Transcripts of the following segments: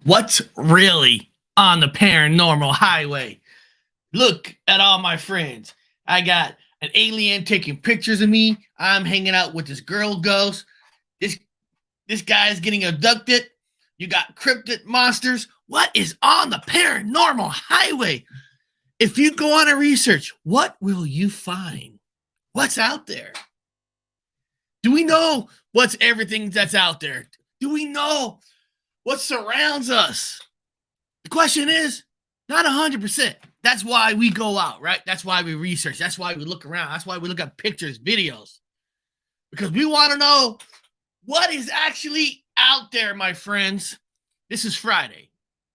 What's really on the paranormal highway? Look at all my friends. I got an alien taking pictures of me. I'm hanging out with this girl ghost. This this guy's getting abducted. You got cryptid monsters. What is on the paranormal highway? If you go on a research, what will you find? What's out there? Do we know what's everything that's out there? Do we know what surrounds us? The question is not 100%. That's why we go out, right? That's why we research. That's why we look around. That's why we look at pictures, videos, because we want to know what is actually out there, my friends. This is Friday,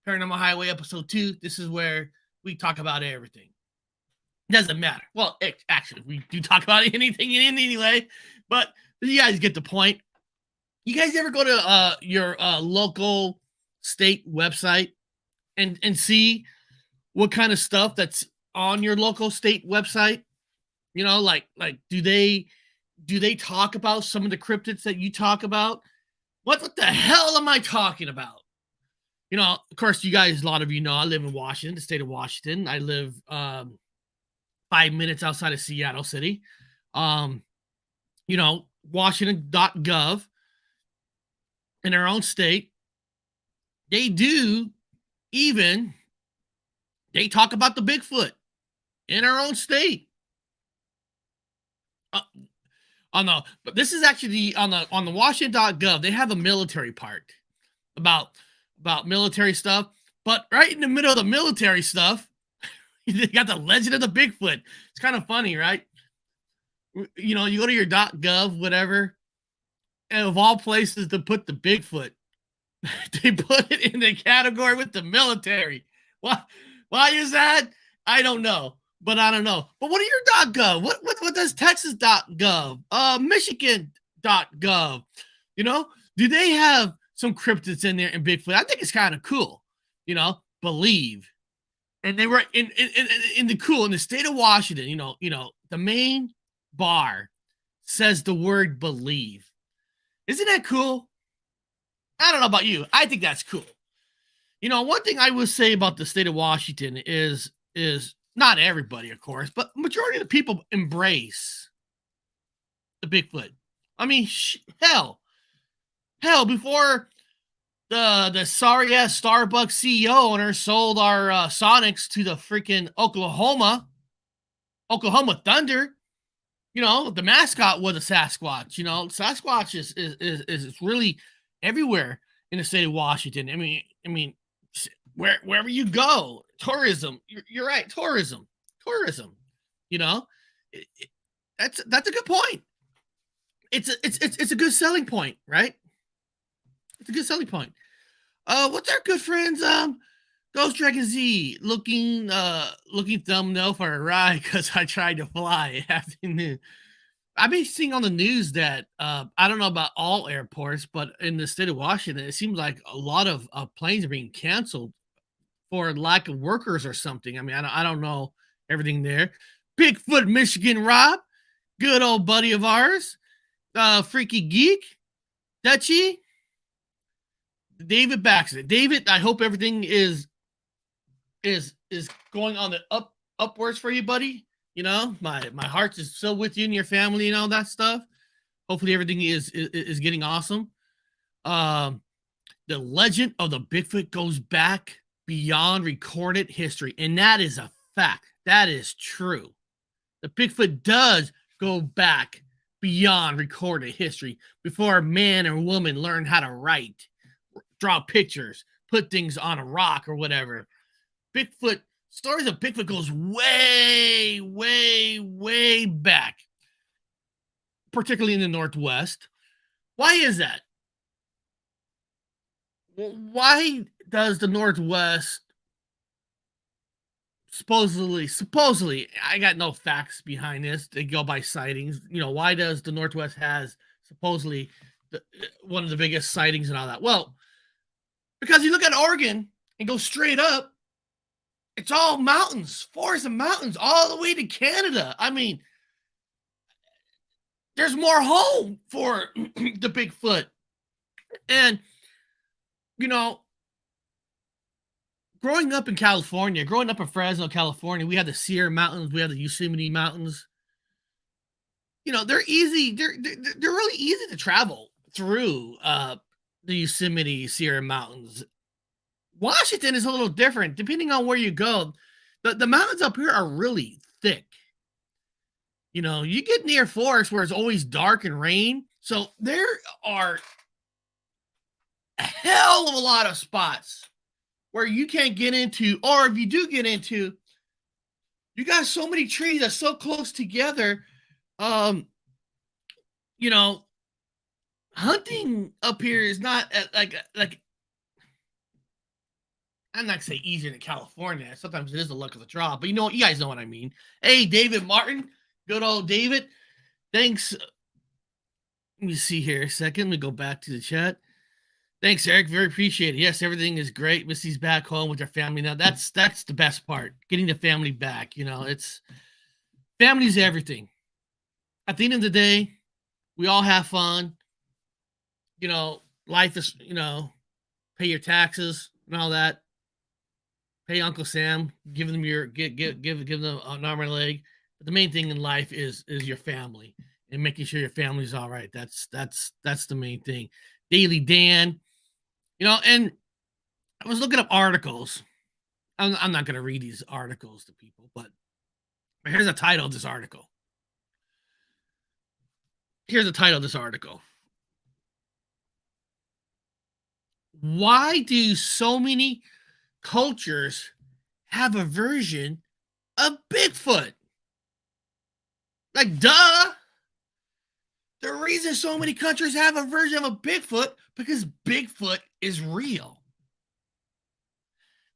Paranormal Highway episode 2. This is where we talk about everything. It doesn't matter. Well, actually, we do talk about anything in anyway, but you guys get the point. You guys ever go to your local state website and see what kind of stuff that's on your local state website? You know, like do they talk about some of the cryptids that you talk about? What the hell am I talking about? You know, of course, you guys, a lot of you know, I live in Washington, the state of Washington. I live 5 minutes outside of Seattle City. You know, Washington.gov in our own state, they do even they talk about the Bigfoot in our own state. But this is actually on the Washington.gov. They have a military part about military stuff. But right in the middle of the military stuff, they got the legend of the Bigfoot. It's kind of funny, right? You know, you go to your .gov, whatever, and of all places to put the Bigfoot, they put it in the category with the military. Why is that? I don't know. But I don't know. But what are your .gov? What does Texas.gov? Michigan.gov? You know, do they have some cryptids in there in Bigfoot? I think it's kind of cool. You know, believe. And they were in the state of Washington. You know, the main bar says the word believe. Isn't that cool? I don't know about you. I think that's cool. You know, one thing I would say about the state of Washington is not everybody, of course, but majority of the people embrace the Bigfoot. I mean, hell, before the sorry ass Starbucks CEO owner sold our Sonics to the freaking Oklahoma Thunder, you know, the mascot was a Sasquatch. You know, Sasquatch is really everywhere in the state of Washington. I mean, wherever you go, tourism. You're right, tourism. You know, that's a good point. It's a good selling point, right? It's a good selling point. What's our good friends Ghost Dragon Z looking thumbnail for a ride because I tried to fly afternoon. I've been seeing on the news that I don't know about all airports, but in the state of Washington, it seems like a lot of planes are being canceled for lack of workers or something. I mean, I don't know everything there. Bigfoot Michigan Rob, good old buddy of ours, Freaky Geek, Dutchy, David Baxter. David, I hope everything is going on the upwards for you, buddy. You know, my heart is still with you and your family and all that stuff. Hopefully everything is getting awesome. The legend of the Bigfoot goes back beyond recorded history, and that is a fact. That is true. The Bigfoot does go back beyond recorded history before man or woman learned how to write, draw pictures, put things on a rock or whatever. Stories of Bigfoot goes way, way, way back, particularly in the Northwest. Why is that? Well, why does the Northwest supposedly, I got no facts behind this. They go by sightings. You know, why does the Northwest has supposedly one of the biggest sightings and all that? Well, because you look at Oregon and go straight up, it's all mountains, forests and mountains, all the way to Canada. I mean, there's more home for the Bigfoot. And, you know, growing up in California, growing up in Fresno, California, we had the Sierra Mountains, we had the Yosemite Mountains. You know, they're easy. They're really easy to travel through the Yosemite Sierra Mountains. Washington is a little different depending on where you go. The mountains up here are really thick. You know, you get near forest where it's always dark and rain. So there are a hell of a lot of spots where you can't get into, or if you do get into, you got so many trees that's so close together. Um, you know, hunting up here is not like I'm not gonna say easier than California. Sometimes it is the luck of the draw, but you know what? You guys know what I mean. Hey, David Martin, good old David. Thanks. Let me see here a second. Let me go back to the chat. Thanks, Eric. Very appreciated. Yes, everything is great. Missy's back home with her family now. That's the best part. Getting the family back. You know, it's family's everything. At the end of the day, we all have fun. You know, life is, you know, pay your taxes and all that. Pay Uncle Sam, give them your give them an arm and a leg. But the main thing in life is your family and making sure your family's all right. That's the main thing. Daily Dan, you know, and I was looking up articles. I'm not going to read these articles to people, but here's the title of this article. Here's the title of this article. Why do so many cultures have a version of Bigfoot? Like, duh. The reason so many countries have a version of a Bigfoot because Bigfoot is real.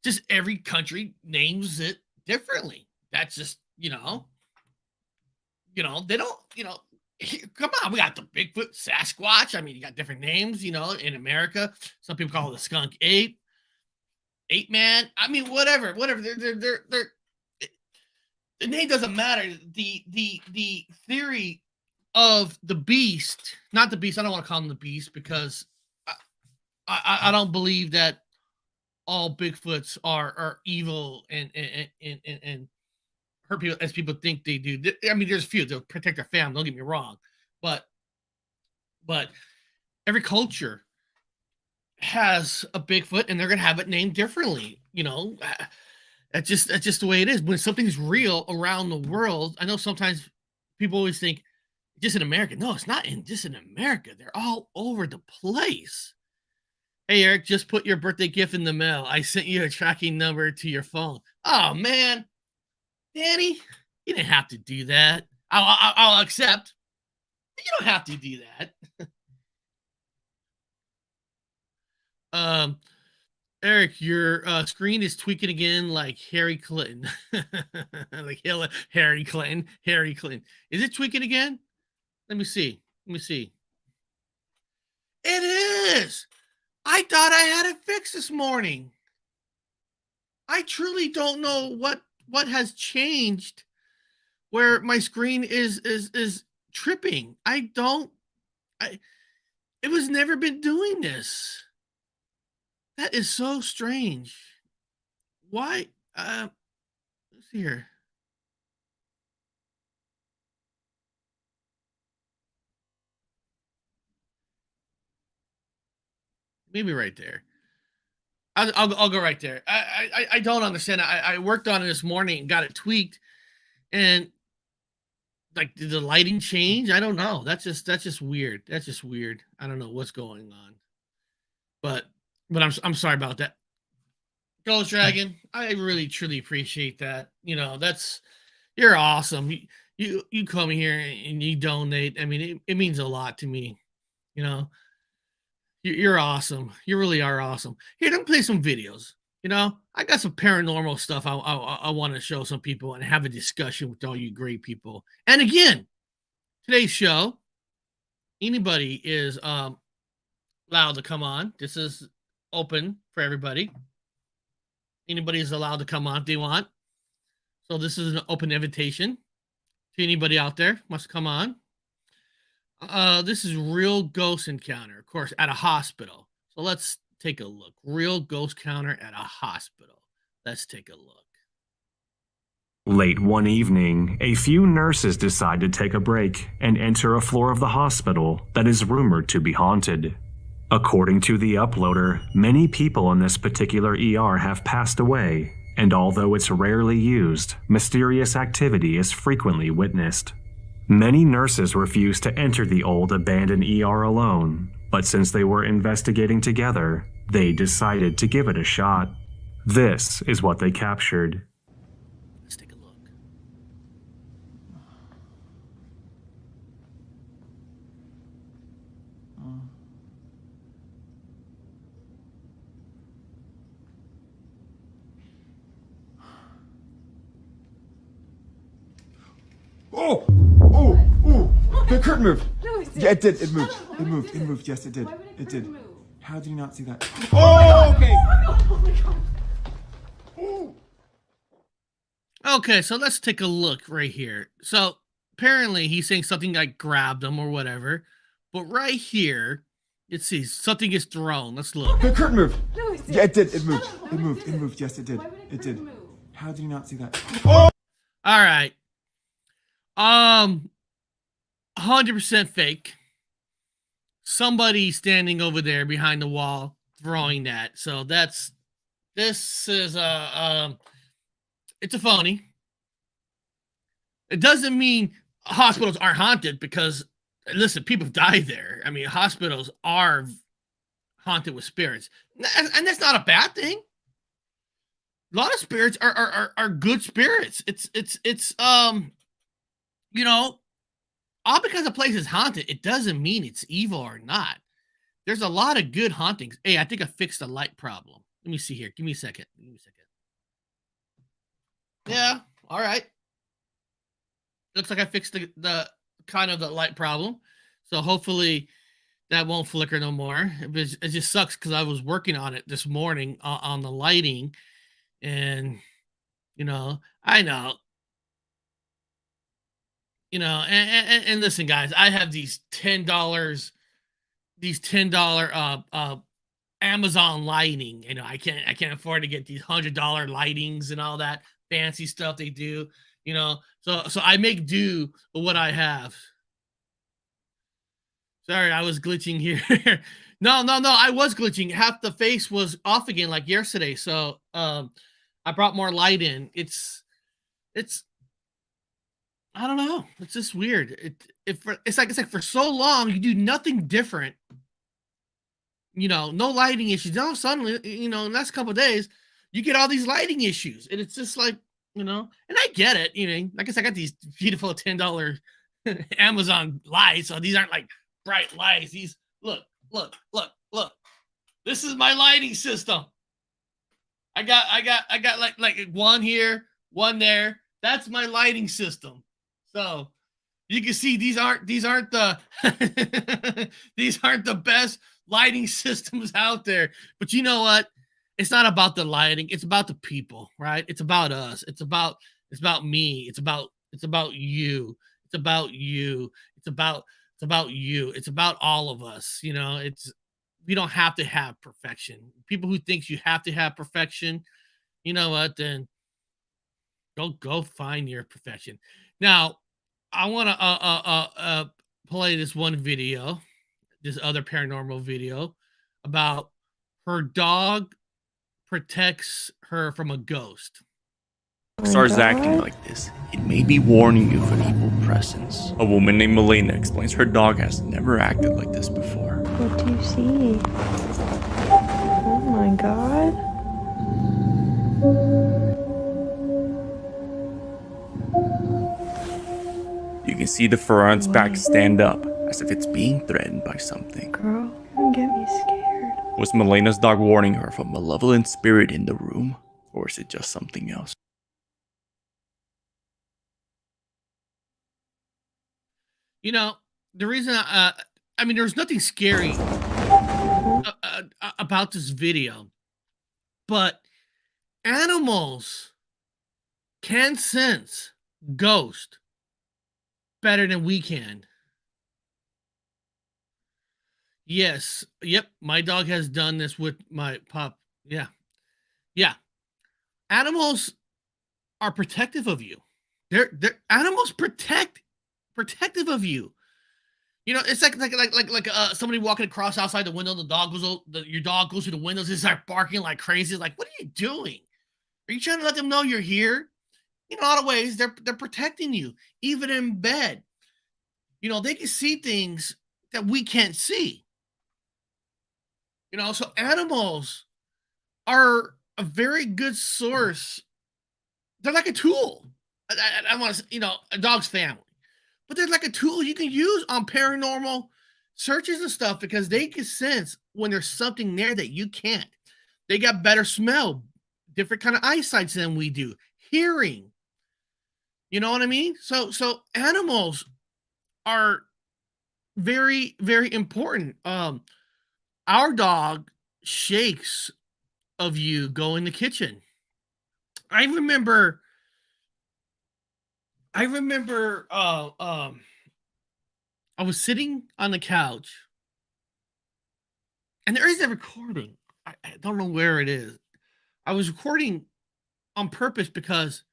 Just every country names it differently. That's just, you know, they don't, come on, we got the Bigfoot, Sasquatch. I mean, you got different names, you know, in America. Some people call it the skunk ape man. I mean, whatever. They're the name doesn't matter. The theory of the beast, not the beast. I don't want to call him the beast because I don't believe that all Bigfoots are evil and hurt people as people think they do. I mean, there's a few they'll protect their family. Don't get me wrong, but every culture has a Bigfoot, and they're gonna have it named differently. You know, that's just the way it is. When something's real around the world, I know sometimes people always think just in America. No, it's not just in America. They're all over the place. Hey, Eric, just put your birthday gift in the mail. I sent you a tracking number to your phone. Oh, man. Danny, you didn't have to do that. I'll accept. You don't have to do that. Eric, your screen is tweaking again like Harry Clinton. Like Harry Clinton. Harry Clinton. Is it tweaking again? Let me see. It is. I thought I had it fixed this morning. I truly don't know what has changed where my screen is tripping. It was never been doing this. That is so strange. Why? Let's see here. Maybe right there. I'll go right there. I don't understand. I worked on it this morning and got it tweaked, and like did the lighting change? I don't know. That's just weird. That's just weird. I don't know what's going on, but I'm sorry about that. Ghost Dragon, I really truly appreciate that. You know, you're awesome. You come here and you donate. I mean, it means a lot to me. You know, you're awesome. You really are awesome. Here, let me play some videos. You know, I got some paranormal stuff I want to show some people and have a discussion with all you great people. And again, today's show, anybody is allowed to come on. This is open for everybody. Anybody is allowed to come on if they want. So this is an open invitation to anybody out there wants to come on. This is real ghost encounter, of course, at a hospital. So let's take a look. Real ghost counter at a hospital. Let's take a look. Late one evening, a few nurses decide to take a break and enter a floor of the hospital that is rumored to be haunted. According to the uploader, many people in this particular ER have passed away, and although it's rarely used, mysterious activity is frequently witnessed. Many nurses refused to enter the old abandoned ER alone, but since they were investigating together, they decided to give it a shot. This is what they captured. Let's take a look. Oh! The curtain moved. No, it did. Yeah, it did. It moved. No, It moved. It didn't. moved. Yes, it did. Why would a It did. curtain move? How did you not see that? Oh, okay. Oh my god. Okay, so let's take a look right here. So apparently he's saying something like grabbed him or whatever, but right here, let's see, something is thrown. Let's look. The curtain moved. No, it did. Yeah, it did. It moved. No, It moved. It didn't. moved. Yes, it did. Why would a It did. curtain move? How did you not see that? All right. 100% fake. Somebody standing over there behind the wall throwing that. So this is it's a phony. It doesn't mean hospitals aren't haunted because listen, people die there. I mean, hospitals are haunted with spirits. And that's not a bad thing. A lot of spirits are good spirits. It's you know, all because a place is haunted, it doesn't mean it's evil or not. There's a lot of good hauntings. Hey, I think I fixed the light problem. Let me see here. Give me a second. Give me a second. Yeah, all right. Looks like I fixed the kind of the light problem. So hopefully that won't flicker no more. It just sucks because I was working on it this morning on the lighting. And, I know. And listen, guys, I have these $10 Amazon lighting. I can't afford to get these $100 lightings and all that fancy stuff they do. So I make do with what I have. Sorry, I was glitching here. No, I was glitching. Half the face was off again like yesterday. So I brought more light in. It's I don't know. It's just weird. It's like for so long you do nothing different. No lighting issues. Now suddenly, in the next couple of days, you get all these lighting issues, and it's just like, and I get it. Like I said, I got these beautiful $10 Amazon lights, so these aren't like bright lights. These look. This is my lighting system. I got like one here, one there. That's my lighting system. So you can see these aren't the these aren't the best lighting systems out there. But you know what? It's not about the lighting. It's about the people, right? It's about us. It's about me. It's about you. It's about you. It's about you. It's about all of us. We don't have to have perfection. People who think you have to have perfection, you know what? Then go find your perfection. Now, I want to play this one video, this other paranormal video about her dog protects her from a ghost. Starts acting like this, it may be warning you of an evil presence. A woman named Melina explains her dog has never acted like this before. What do you see? Oh my god. You can see the fur on its back stand up, as if it's being threatened by something. Girl, don't get me scared. Was Melina's dog warning her of a malevolent spirit in the room? Or is it just something else? The reason there's nothing scary about this video, but animals can sense ghost better than we can. Yes. Yep. My dog has done this with my pup. Yeah. animals are protective of you. They're animals protective of you. You know, it's like somebody walking across outside the window. The dog your dog goes through the windows and start barking like crazy. It's like, what are you doing? Are you trying to let them know you're here? In a lot of ways, they're protecting you, even in bed. You know, they can see things that we can't see. You know, so animals are a very good source. They're like a tool. I want to, a dog's family, but they're like a tool you can use on paranormal searches and stuff because they can sense when there's something there that you can't. They got better smell, different kind of eyesight than we do, hearing. You know what I mean? So animals are very, very important. Our dog shakes of you go in the kitchen. I remember I was sitting on the couch and there is a recording. I don't know where it is. I was recording on purpose because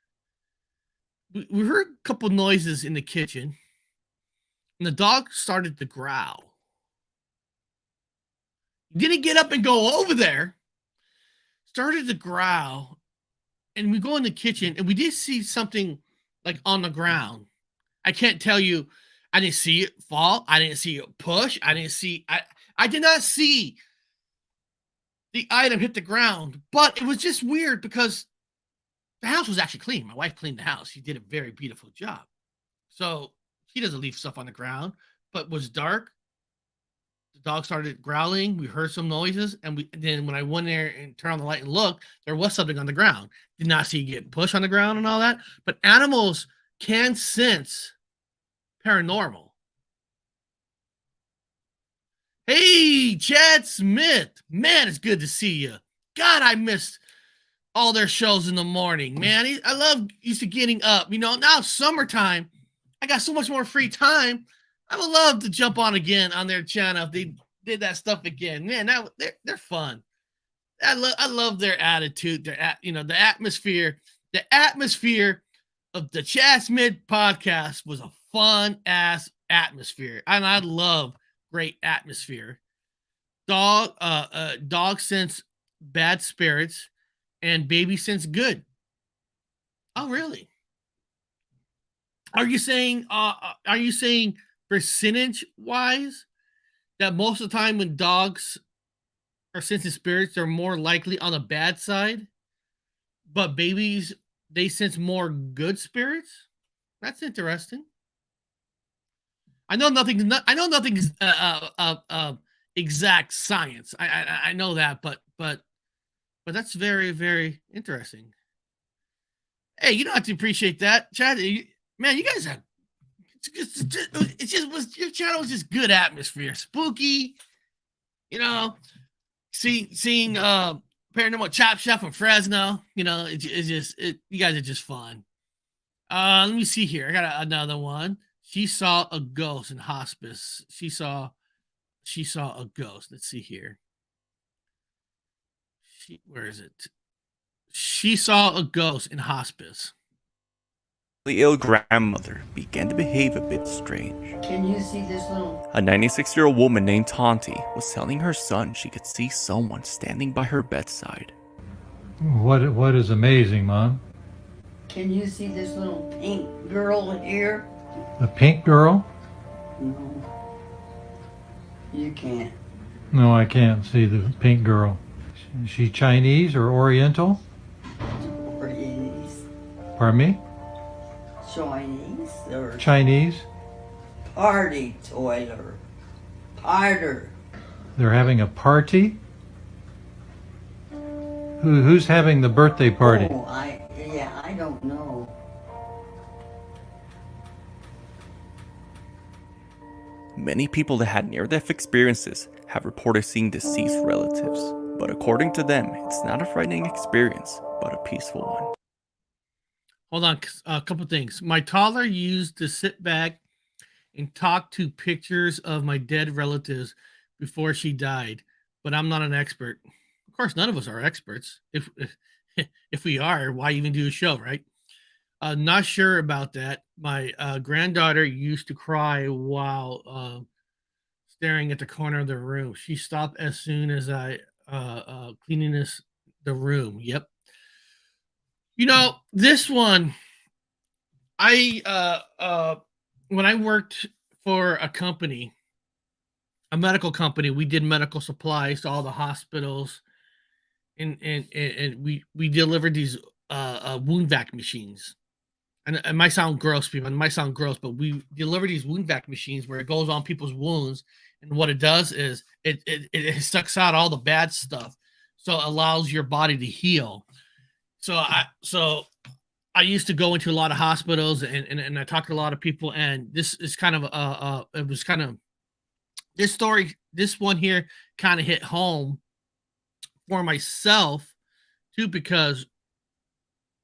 we heard a couple noises in the kitchen and the dog started to growl. Didn't get up and go over there. Started to growl. And we go in the kitchen and we did see something like on the ground. I can't tell you. I didn't see it fall. I didn't see it push. I did not see the item hit the ground. But it was just weird because the house was actually clean. My wife cleaned the house. She did a very beautiful job. So she doesn't leave stuff on the ground, but it was dark. The dog started growling. We heard some noises. And then when I went there and turned on the light and looked, there was something on the ground. Did not see it get pushed on the ground and all that. But animals can sense paranormal. Hey, Chad Smith. Man, it's good to see you. God, I missed all their shows in the morning, man. I love used to getting up. You know, now it's summertime. I got so much more free time. I would love to jump on again on their channel if they did that stuff again. Man, they're fun. I love their attitude. The atmosphere. The atmosphere of the Chad Smith podcast was a fun ass atmosphere, and I love great atmosphere. Dog sense bad spirits, and baby sense good. Oh, really? Are you saying percentage wise that most of the time when dogs are sensing spirits, they're more likely on the bad side, but babies, they sense more good spirits? That's interesting. I know nothing is exact science. I know that, but that's very, very interesting. Hey, you don't have to appreciate that, Chad. Man, you guys have your channel was just good atmosphere, spooky. You know, seeing Paranormal Chop Shop from Fresno. You know, you guys are just fun. Let me see here. I got another one. She saw a ghost in hospice. She saw a ghost. Let's see here. Where is it? She saw a ghost in hospice. The ill grandmother began to behave a bit strange. Can you see this little? A 96-year-old woman named Tonti was telling her son she could see someone standing by her bedside. What is amazing, Mom? Can you see this little pink girl here? The pink girl? No. You can't. No, I can't see the pink girl. Is she Chinese or Oriental? Chinese. Pardon me? Chinese or Chinese? party toiler. Parter. They're having a party? Who's having the birthday party? Oh, I don't know. Many people that had near-death experiences have reported seeing deceased relatives, but according to them, it's not a frightening experience, but a peaceful one. Hold on, a couple things. My toddler used to sit back and talk to pictures of my dead relatives before she died, but I'm not an expert. Of course, none of us are experts. If if we are, why even do a show, right? Not sure about that. My granddaughter used to cry while staring at the corner of the room. She stopped as soon as I cleaning the room. Yep. You know, this one, when I worked for a company, a medical company, we did medical supplies to all the hospitals, and we delivered these wound vac machines. And it might sound gross, people. It might sound gross, but we deliver these wound vac machines where it goes on people's wounds, and what it does is it sucks out all the bad stuff, so it allows your body to heal. So I used to go into a lot of hospitals, and I talked to a lot of people, and this is kind of it was kind of this story. This one here kind of hit home for myself too, because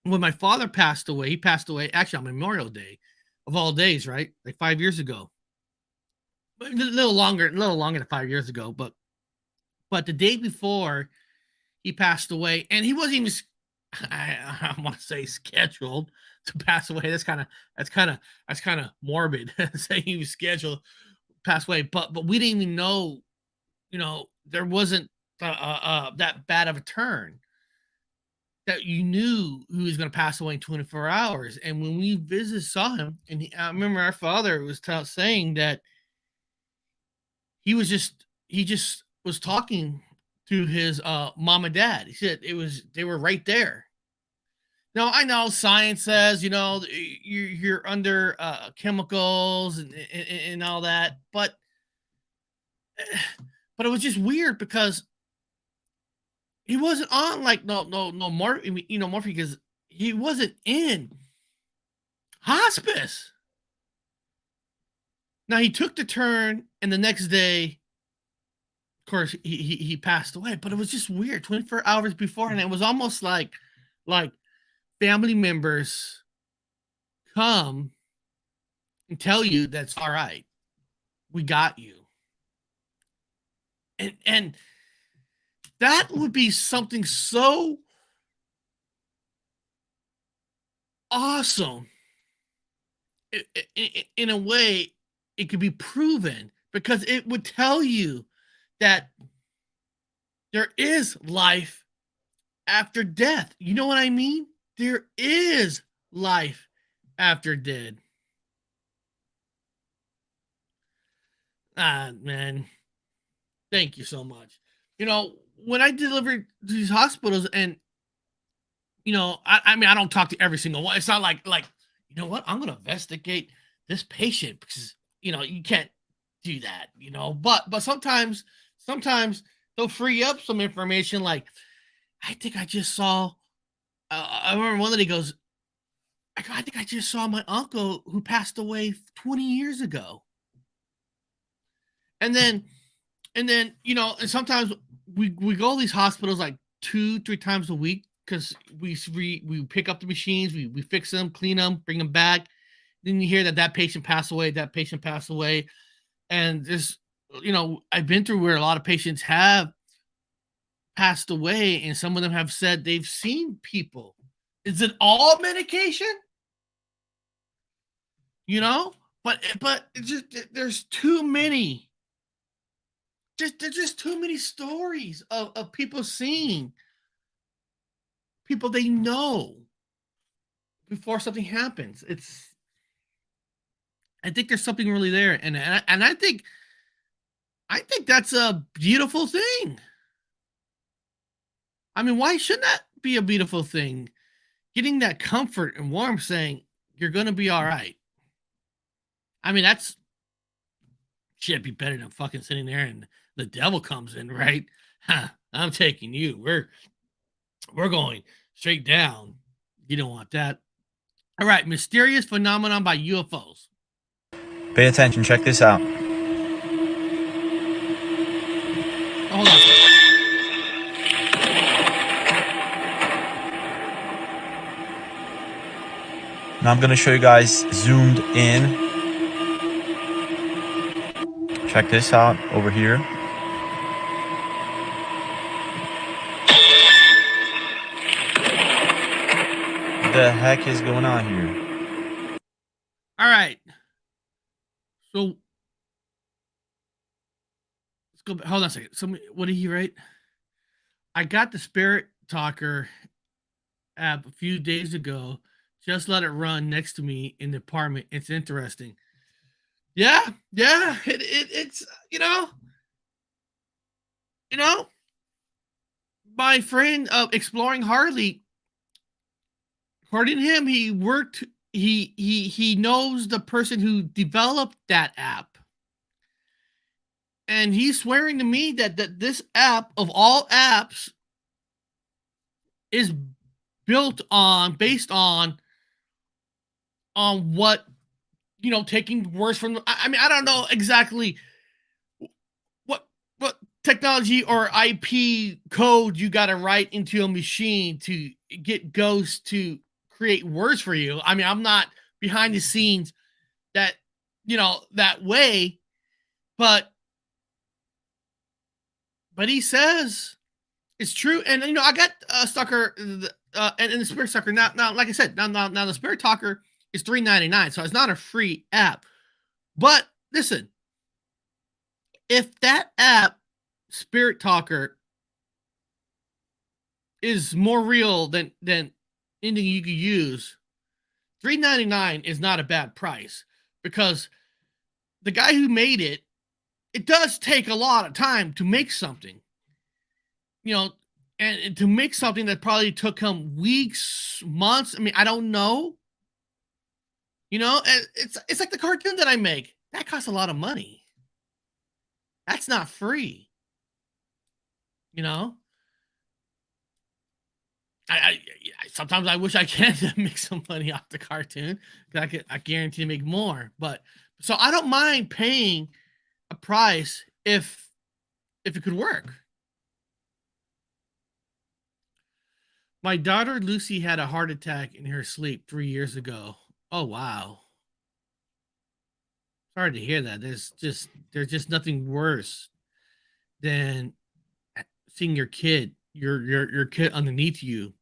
when my father passed away, he passed away actually on Memorial Day, of all days, right? Like 5 years ago. A little longer than 5 years ago, but the day before he passed away, and he wasn't even, I want to say, scheduled to pass away. That's kind of morbid saying he was scheduled to pass away, but we didn't even know, there wasn't that bad of a turn, that you knew he was going to pass away in 24 hours. And when we saw him, and I remember our father was saying that he just was talking to his mom and dad. He said they were right there. Now, I know science says, you're under chemicals and all that, but it was just weird because he wasn't on like no morphine, morphine, because he wasn't in hospice. Now he took the turn, and the next day, of course, he passed away. But it was just weird. 24 hours before, and it was almost like family members come and tell you that's all right. We got you. And that would be something so awesome. In a way, it could be proven, because it would tell you that there is life after death. You know what I mean? There is life after death. Man, thank you so much. When I delivered to these hospitals, and I mean, I don't talk to every single one. It's not like you know what, I'm gonna investigate this patient, because you can't do that, but sometimes they'll free up some information. Like, I think I just saw, I remember one that he goes, I think I just saw my uncle who passed away 20 years ago. And then and sometimes we go to these hospitals like 2-3 times a week, because we pick up the machines, we fix them, clean them, bring them back. Then you hear that patient passed away, and there's, I've been through where a lot of patients have passed away, and some of them have said they've seen people. Is it all medication? But it's just, there's too many. There's just too many stories of people seeing people they know before something happens. I think there's something really there, and I think that's a beautiful thing. I mean, why shouldn't that be a beautiful thing? Getting that comfort and warmth, saying you're gonna be all right. I mean, that's should be better than fucking sitting there and the devil comes in, right? I'm taking you. We're going straight down. You don't want that. All right, mysterious phenomenon by UFOs. Pay attention, check this out. Hold on. Now I'm going to show you guys zoomed in. Check this out over here. the heck is going on here? All right. So let's go back. Hold on a second. What did he write? I got the Spirit Talker app a few days ago. Just let it run next to me in the apartment. It's interesting. Yeah. It's my friend Exploring Harley, according to him, he knows the person who developed that app. And he's swearing to me that this app of all apps is based on what, taking words from, I mean, I don't know exactly what technology or IP code you got to write into a machine to get Ghost to create words for you. I mean, I'm not behind the scenes that way, but he says it's true. And I got Stalker and the Spirit Stalker now. Like I said, now the Spirit Talker is $3.99, so it's not a free app. But listen, if that app Spirit Talker is more real than anything you could use, $3.99 is not a bad price, because the guy who made it does take a lot of time to make something, and to make something that probably took him weeks, months. I mean, I don't know. It's like the cartoon that I make. That costs a lot of money. That's not free. I sometimes I wish I can make some money off the cartoon, because I guarantee to make more. But so I don't mind paying a price if it could work. My daughter Lucy had a heart attack in her sleep 3 years ago. Oh wow. Sorry to hear that. There's just nothing worse than seeing your kid underneath you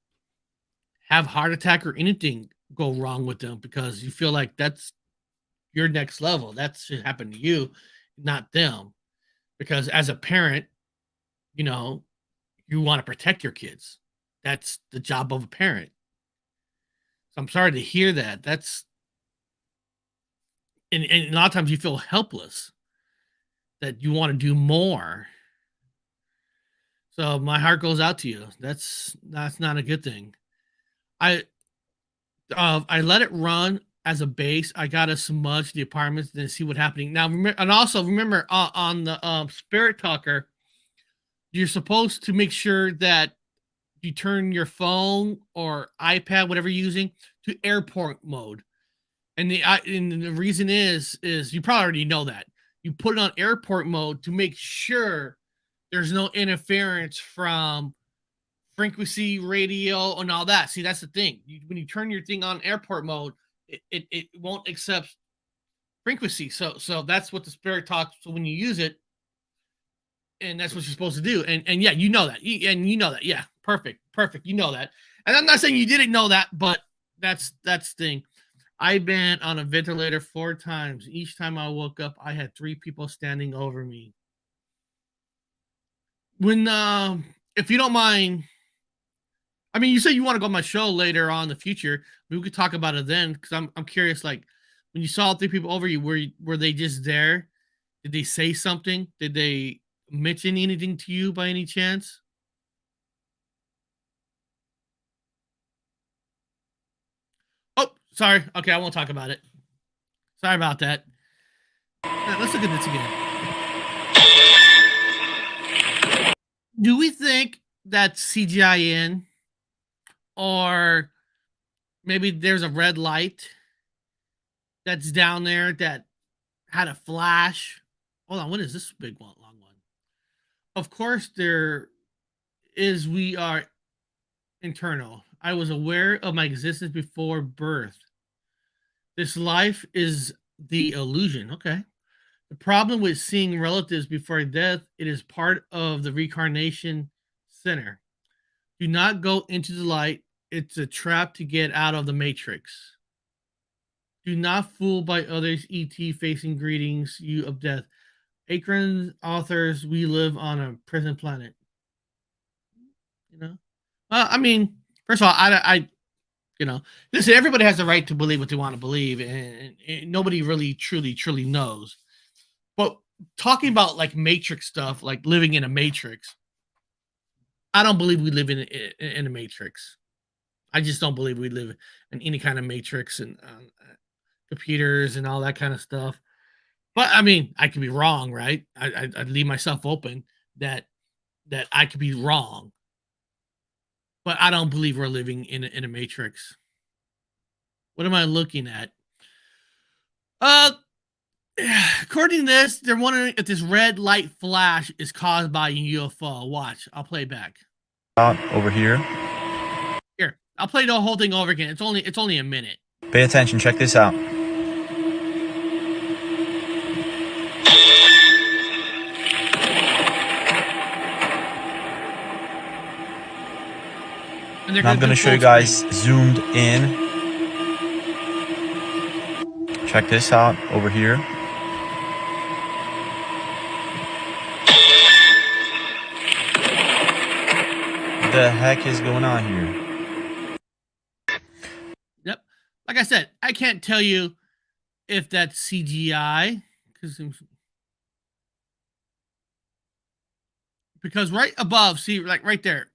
have heart attack or anything go wrong with them, because you feel like that's your next level. That should happen to you, not them. Because as a parent, you want to protect your kids. That's the job of a parent. So I'm sorry to hear that. And a lot of times you feel helpless, that you want to do more. So my heart goes out to you. That's not a good thing. I let it run as a base. I got to smudge the apartments and see what's happening. Now, remember on the Spirit Talker, you're supposed to make sure that you turn your phone or iPad, whatever you're using, to airport mode. And the reason is you probably already know that. You put it on airport mode to make sure there's no interference from frequency radio and all that. See, that's the thing. When you turn your thing on airport mode, it won't accept frequency. So that's what the Spirit talks. So when you use it, and that's what you're supposed to do. And yeah, you know that. Yeah, perfect. You know that. And I'm not saying you didn't know that, but that's the thing. I've been on a ventilator 4 times. Each time I woke up, I had 3 people standing over me. When, if you don't mind, I mean, you say you want to go on my show later on in the future. We could talk about it then, because I'm curious. Like, when you saw 3 people over you, were they just there? Did they say something? Did they mention anything to you by any chance? Oh, sorry. Okay, I won't talk about it. Sorry about that. Right, let's look at this again. Do we think that's CGI or maybe there's a red light that's down there that had a flash? Hold on, what is this big one, long one? Of course there is. We are internal. I was aware of my existence before birth. This life is the illusion. Okay. The problem with seeing relatives before death, it is part of the reincarnation center. Do not go into the light It's a trap to get out of the Matrix. Do not fool by others, ET facing greetings, you of death. Akron authors, we live on a prison planet. You know? I mean, first of all, you know, listen, everybody has the right to believe what they want to believe, and nobody really truly knows. But talking about like Matrix stuff, like living in a Matrix, I don't believe we live in a Matrix. I just don't believe we live in any kind of Matrix and computers and all that kind of stuff. But I mean, I could be wrong, right? I'd leave myself open that I could be wrong. But I don't believe we're living in a Matrix. What am I looking at? According to this, they're wondering if this red light flash is caused by a UFO. Watch, I'll play back. Over here. Here, I'll play the whole thing over again. It's only a minute. Pay attention. Check this out. And I'm going to show you guys zoomed in. Check this out over here. What the heck is going on here? Yep. Like I said, I can't tell you if that's CGI because right above, see, like right there,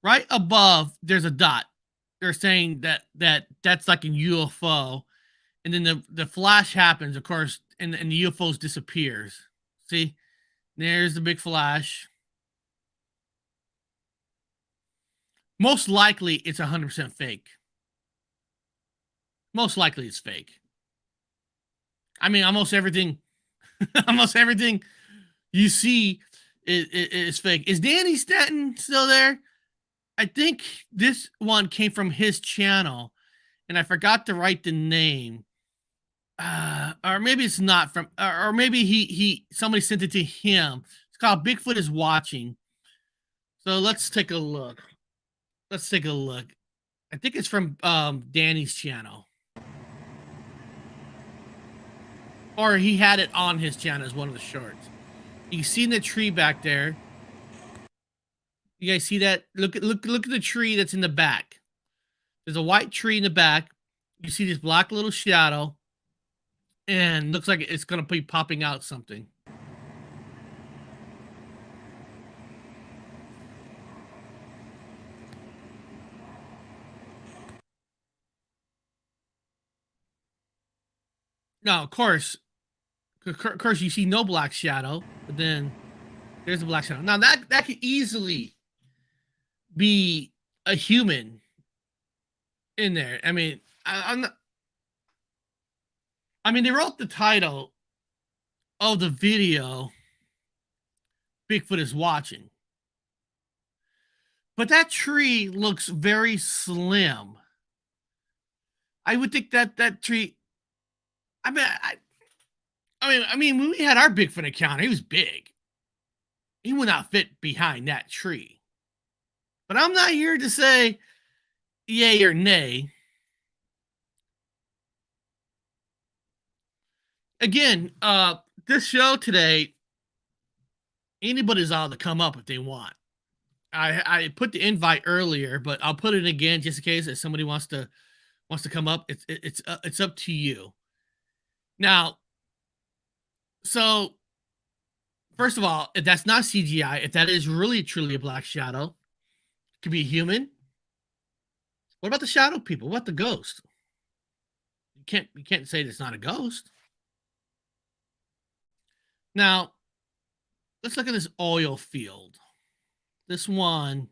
right above, there's a dot. They're saying that's like a UFO, and then the flash happens, of course, and the UFO disappears. See, there's the big flash. Most likely, it's 100% fake. Most likely, it's fake. I mean, almost everything you see is fake. Is Danny Stanton still there? I think this one came from his channel, and I forgot to write the name. Or maybe it's not from, or maybe somebody sent it to him. It's called Bigfoot is Watching. So let's take a look. I think it's from Danny's channel. Or he had it on his channel as one of the shorts. You see the tree back there. You guys see that? Look at the tree that's in the back. There's a white tree in the back. You see this black little shadow. And looks like it's going to be popping out something. Now, of course, you see no black shadow, but then there's a black shadow. Now, that could easily be a human in there. I mean, they wrote the title of the video, Bigfoot is Watching. But that tree looks very slim. I would think that tree, I mean, when we had our Bigfoot encounter, he was big. He would not fit behind that tree. But I'm not here to say yay or nay. Again, this show today, anybody's allowed to come up if they want. I put the invite earlier, but I'll put it again just in case if somebody wants to come up. It's up to you. Now, so first of all, if that's not CGI, if that is really truly a black shadow, it could be a human. What about the shadow people? What about the ghost? You can't say it's not a ghost. Now, let's look at this oil field. This one,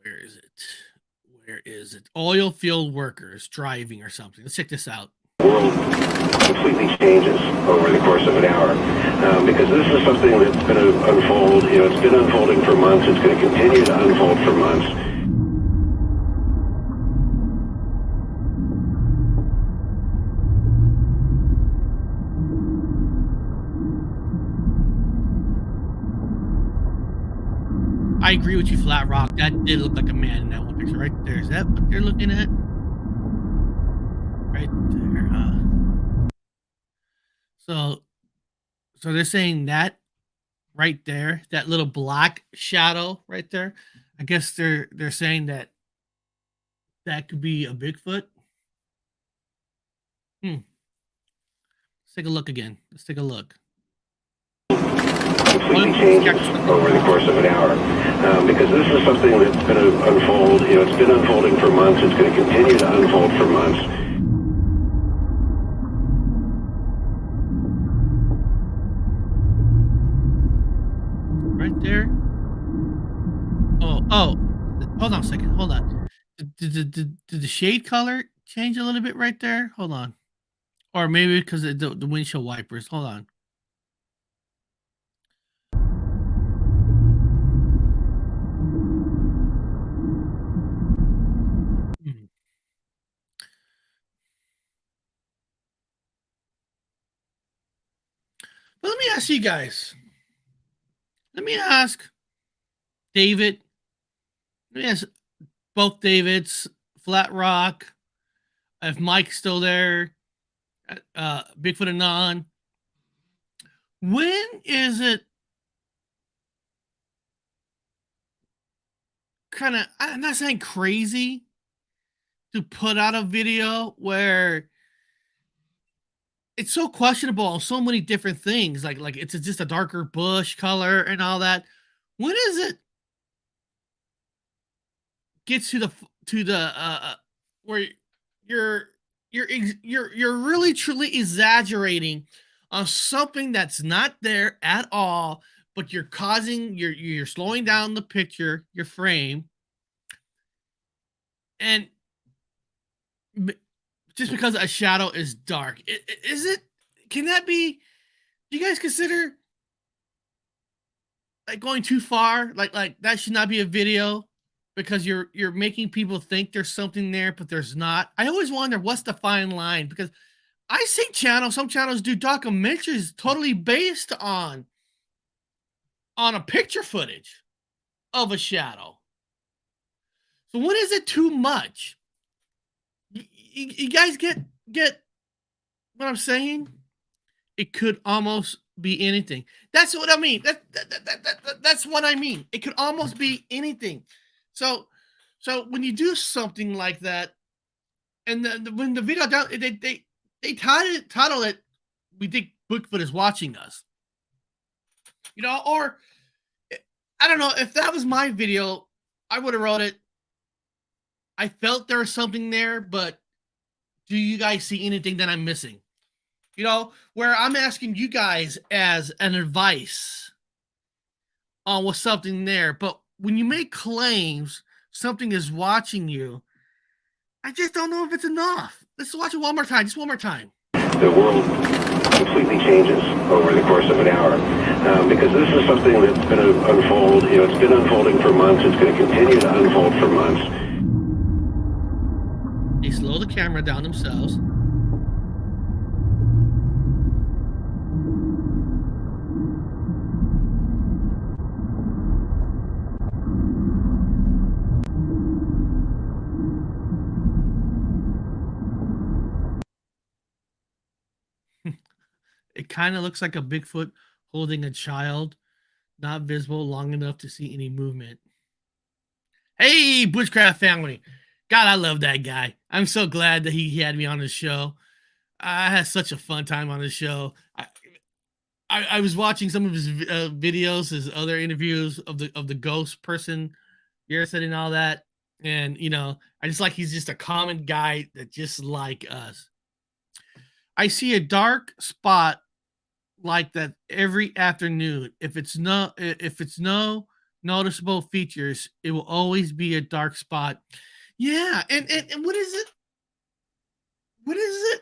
where is it? Oil field workers driving or something. Let's check this out. World completely changes over the course of an hour because this is something that's going to unfold. It's been unfolding for months. It's going to continue to unfold for months. I agree with you, Flat Rock. That did look like a man in that one picture right there. Is that what they're looking at? Right there, huh? So they're saying that right there, that little black shadow right there. I guess they're saying that could be a Bigfoot. Let's take a look again. Let's take a look. Completely changes over the course of an hour, because this is something that's going to unfold. It's been unfolding for months. It's going to continue to unfold for months. Right there. Oh, hold on a second. Hold on. Did the shade color change a little bit right there? Hold on. Or maybe because of the windshield wipers. Hold on. Hmm. But let me ask you guys. Let me ask David. Let me ask both Davids, Flat Rock, if Mike's still there, Bigfoot Anon. When is it kind of, I'm not saying crazy, to put out a video where it's so questionable on so many different things, like it's just a darker bush color and all that. When is it gets to the where you're really truly exaggerating on something that's not there at all, but you're slowing down the picture, your frame, and just because a shadow is dark. Is it? Can that be? Do you guys consider like going too far? Like that should not be a video because you're making people think there's something there, but there's not. I always wonder what's the fine line, because I see some channels do documentaries totally based on a picture footage of a shadow. So when is it too much? You guys get what I'm saying? It could almost be anything. That's what I mean. That's what I mean. It could almost be anything. So when you do something like that, and when the video down, they title it, "We think Bigfoot is watching us," or I don't know. If that was my video, I would have wrote it, "I felt there was something there, but do you guys see anything that I'm missing?" Where I'm asking you guys as an advice on what's something there. But when you make claims something is watching you, I just don't know if it's enough. Let's watch it one more time. Just one more time. The world completely changes over the course of an hour, because this is something that's going to unfold. It's been unfolding for months. It's going to continue to unfold for months. They slow the camera down themselves. It kind of looks like a Bigfoot holding a child, not visible long enough to see any movement. Hey, Bushcraft family. God, I love that guy. I'm so glad that he had me on his show. I had such a fun time on his show. I was watching some of his videos, his other interviews of the ghost person, Yerson and all that. And, I just like, he's just a common guy that just like us. I see a dark spot like that every afternoon. If it's no noticeable features, it will always be a dark spot. Yeah, and what is it? What is it?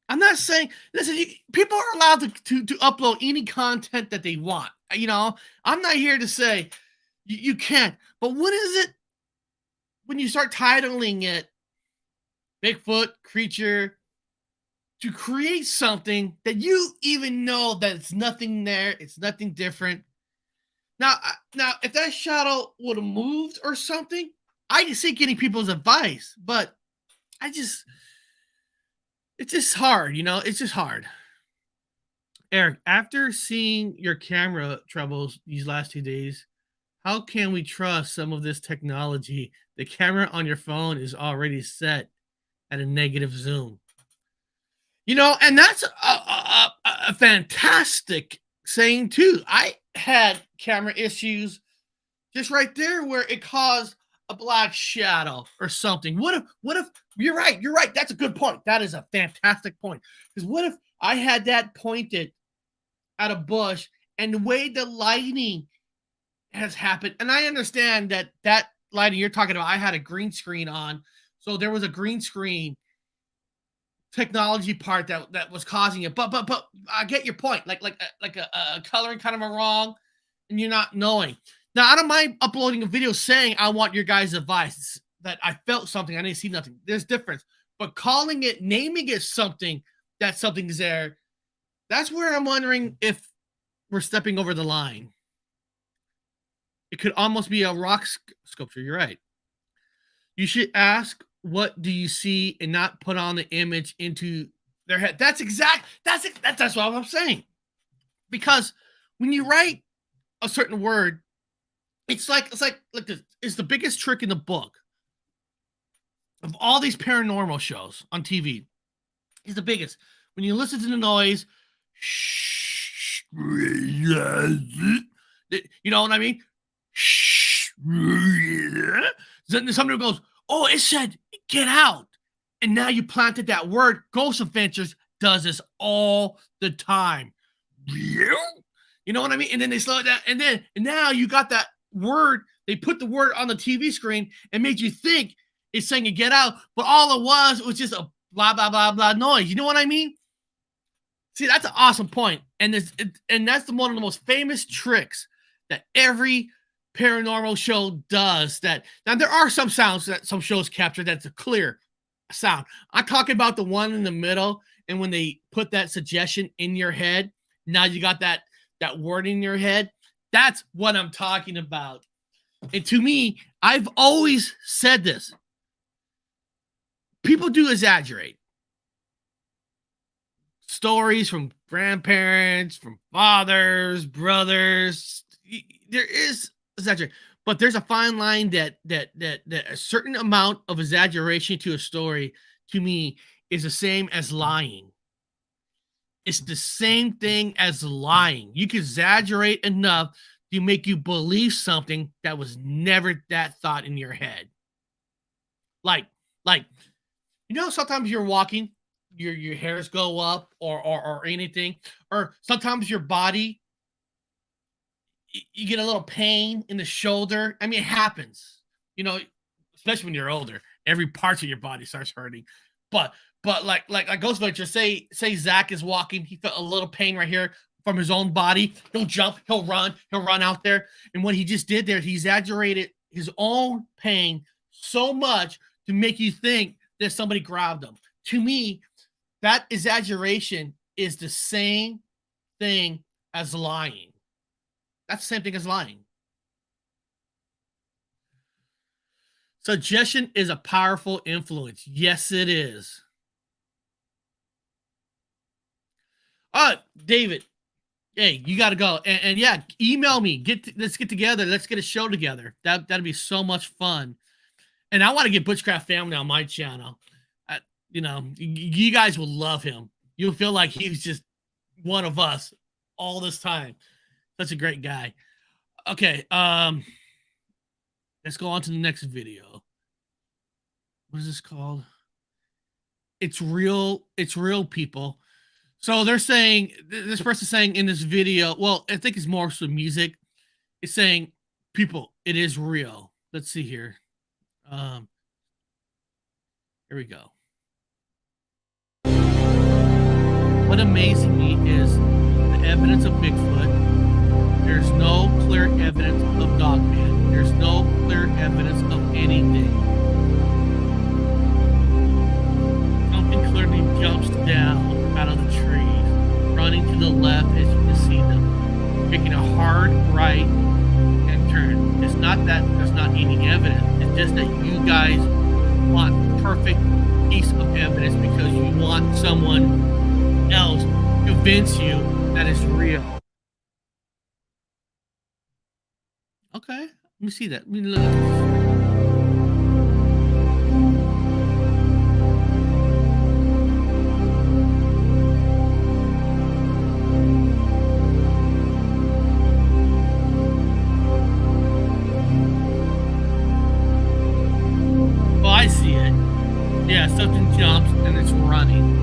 I'm not saying, listen, people are allowed to upload any content that they want. I'm not here to say you can't. But what is it when you start titling it Bigfoot creature to create something that you even know that it's nothing there, it's nothing different? Now, if that shadow would have moved or something, I can see getting people's advice, but it's just hard, you know? It's just hard. Eric, after seeing your camera troubles these last 2 days, how can we trust some of this technology? The camera on your phone is already set at a negative zoom. You know, and that's a fantastic saying too. I had camera issues just right there where it caused a black shadow or something. What if you're right? You're right. That's a good point. That is a fantastic point. Because what if I had that pointed at a bush and the way the lighting has happened, and I understand that lighting you're talking about, I had a green screen on, so there was a green screen technology part that was causing it. But I get your point. Like a coloring kind of a wrong, and you're not knowing. Now, I don't mind uploading a video saying I want your guys' advice, that I felt something, I didn't see nothing. There's difference. But calling it, naming it something, that something's there, that's where I'm wondering if we're stepping over the line. It could almost be a rock sculpture. You're right. You should ask, what do you see, and not put on the image into their head. That's what I'm saying. Because when you write a certain word, it's like this. It's the biggest trick in the book of all these paranormal shows on TV. It's the biggest. When you listen to the noise, you know what I mean? Then somebody goes, oh, it said get out. And now you planted that word. Ghost Adventures does this all the time. You know what I mean? And then they slow it down. And now you got that word. They put the word on the TV screen and made you think it's saying get out. But all it was just a blah, blah, blah, blah noise. You know what I mean? See, that's an awesome point. And that's one of the most famous tricks that every paranormal show does. That now there are some sounds that some shows capture that's a clear sound. I'm talking about the one in the middle, and when they put that suggestion in your head, now you got that word in your head. That's what I'm talking about. And to me, I've always said this. People do exaggerate. Stories from grandparents, from fathers, brothers. There is exaggeration, but there's a fine line that a certain amount of exaggeration to a story, to me, is the same as lying. It's the same thing as lying. You can exaggerate enough to make you believe something that was never that thought in your head. Like, you know, sometimes you're walking, your hairs go up or anything, or sometimes your body, you get a little pain in the shoulder. I mean, it happens, you know, especially when you're older. Every part of your body starts hurting. But like Ghostbusters, say Zach is walking, he felt a little pain right here from his own body. He'll jump, he'll run out there. And what he just did there, he exaggerated his own pain so much to make you think that somebody grabbed him. To me, that exaggeration is the same thing as lying. That's the same thing as lying. Suggestion is a powerful influence. Yes, it is. David, hey, you got to go. And yeah, email me. Let's get together. Let's get a show together. That'd be so much fun. And I want to get Butchcraft Family on my channel. You know, you guys will love him. You'll feel like he's just one of us all this time. Such a great guy. Okay, let's go on to the next video. What is this called? It's real, people. So they're saying, this person's saying in this video, well, I think it's more so music. It's saying, people, it is real. Let's see here. Here we go. What amazes me is the evidence of Bigfoot. There's no clear evidence of Dogman. There's no clear evidence of anything. Something clearly jumps down out of the trees, running to the left as you can see them, taking a hard right that there's not any evidence. It's just that you guys want perfect piece of evidence because you want someone else to convince you that it's real. Okay, let me see that. Let me look. Oh, I see it. Yeah, something jumps and it's running.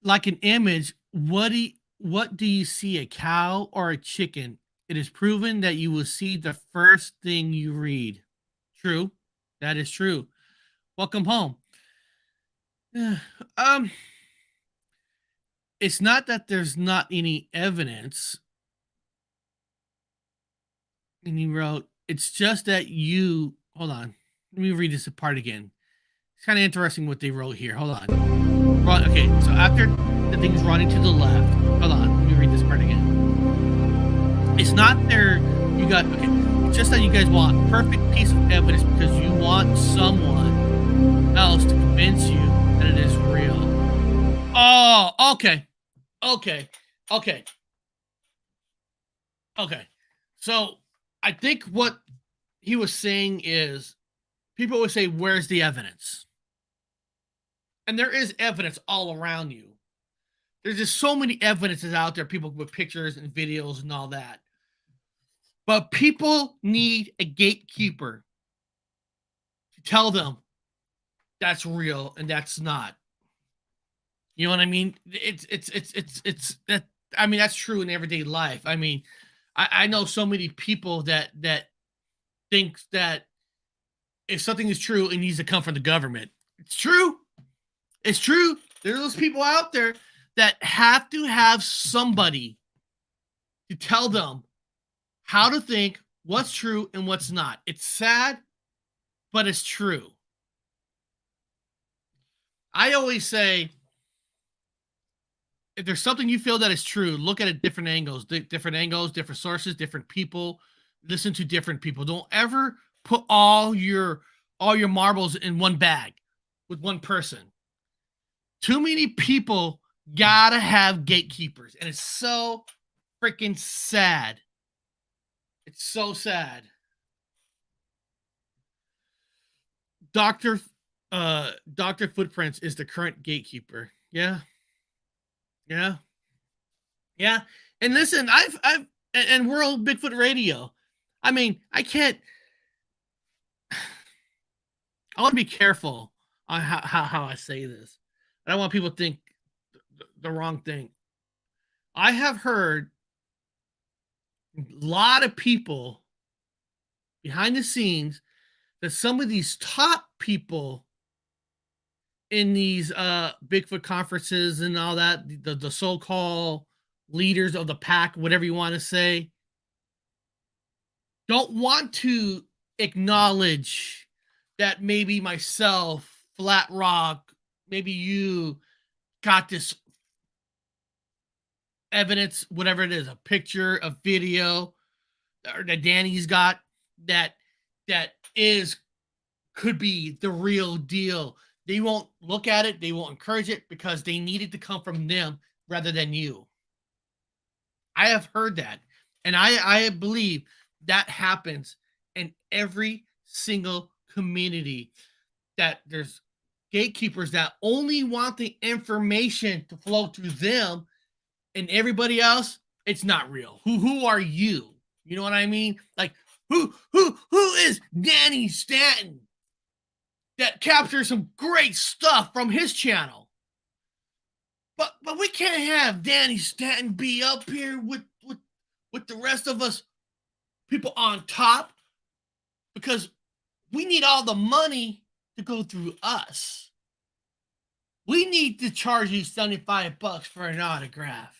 Like an image, what do you see, a cow or a chicken? It is proven that you will see the first thing you read. True. That is true. Welcome home. It's not that there's not any evidence. And he wrote, it's just that you, hold on. Let me read this apart again. It's kind of interesting what they wrote here. Hold on. Okay, so after the thing's running to the left, hold on. Let me read this part again. It's not there. You got, okay. It's just that you guys want perfect piece of evidence because you want someone else to convince you that it is real. Oh, okay. Okay. So I think what he was saying is people would say, where's the evidence? And there is evidence all around you. There's just so many evidences out there, people with pictures and videos and all that. But people need a gatekeeper to tell them that's real and that's not. You know what I mean? It's that. I mean, that's true in everyday life. I mean, I know so many people that thinks that if something is true, it needs to come from the government. It's true. It's true. There are those people out there that have to have somebody to tell them how to think, what's true and what's not. It's sad, but it's true. I always say, if there's something you feel that is true, look at it different angles, different sources, different people. Listen to different people. Don't ever put all your marbles in one bag with one person. Too many people gotta have gatekeepers, and it's so freaking sad. It's so sad. Dr. Footprints is the current gatekeeper. Yeah. And listen, I've and World Bigfoot Radio. I mean, I want to be careful on how I say this. I don't want people to think the wrong thing. I have heard a lot of people behind the scenes that some of these top people in these Bigfoot conferences and all that, the so-called leaders of the pack, whatever you want to say, don't want to acknowledge that maybe myself, Flat Rock, maybe you got this evidence, whatever it is, a picture, a video, or that Danny's got that could be the real deal. They won't look at it. They won't encourage it because they need it to come from them rather than you. I have heard that. And I believe that happens in every single community, that there's gatekeepers that only want the information to flow through them, and everybody else, it's not real. Who are you? You know what I mean? Like, who is Danny Stanton that captures some great stuff from his channel? But we can't have Danny Stanton be up here with the rest of us people on top, because we need all the money to go through us. We need to charge you $75 for an autograph.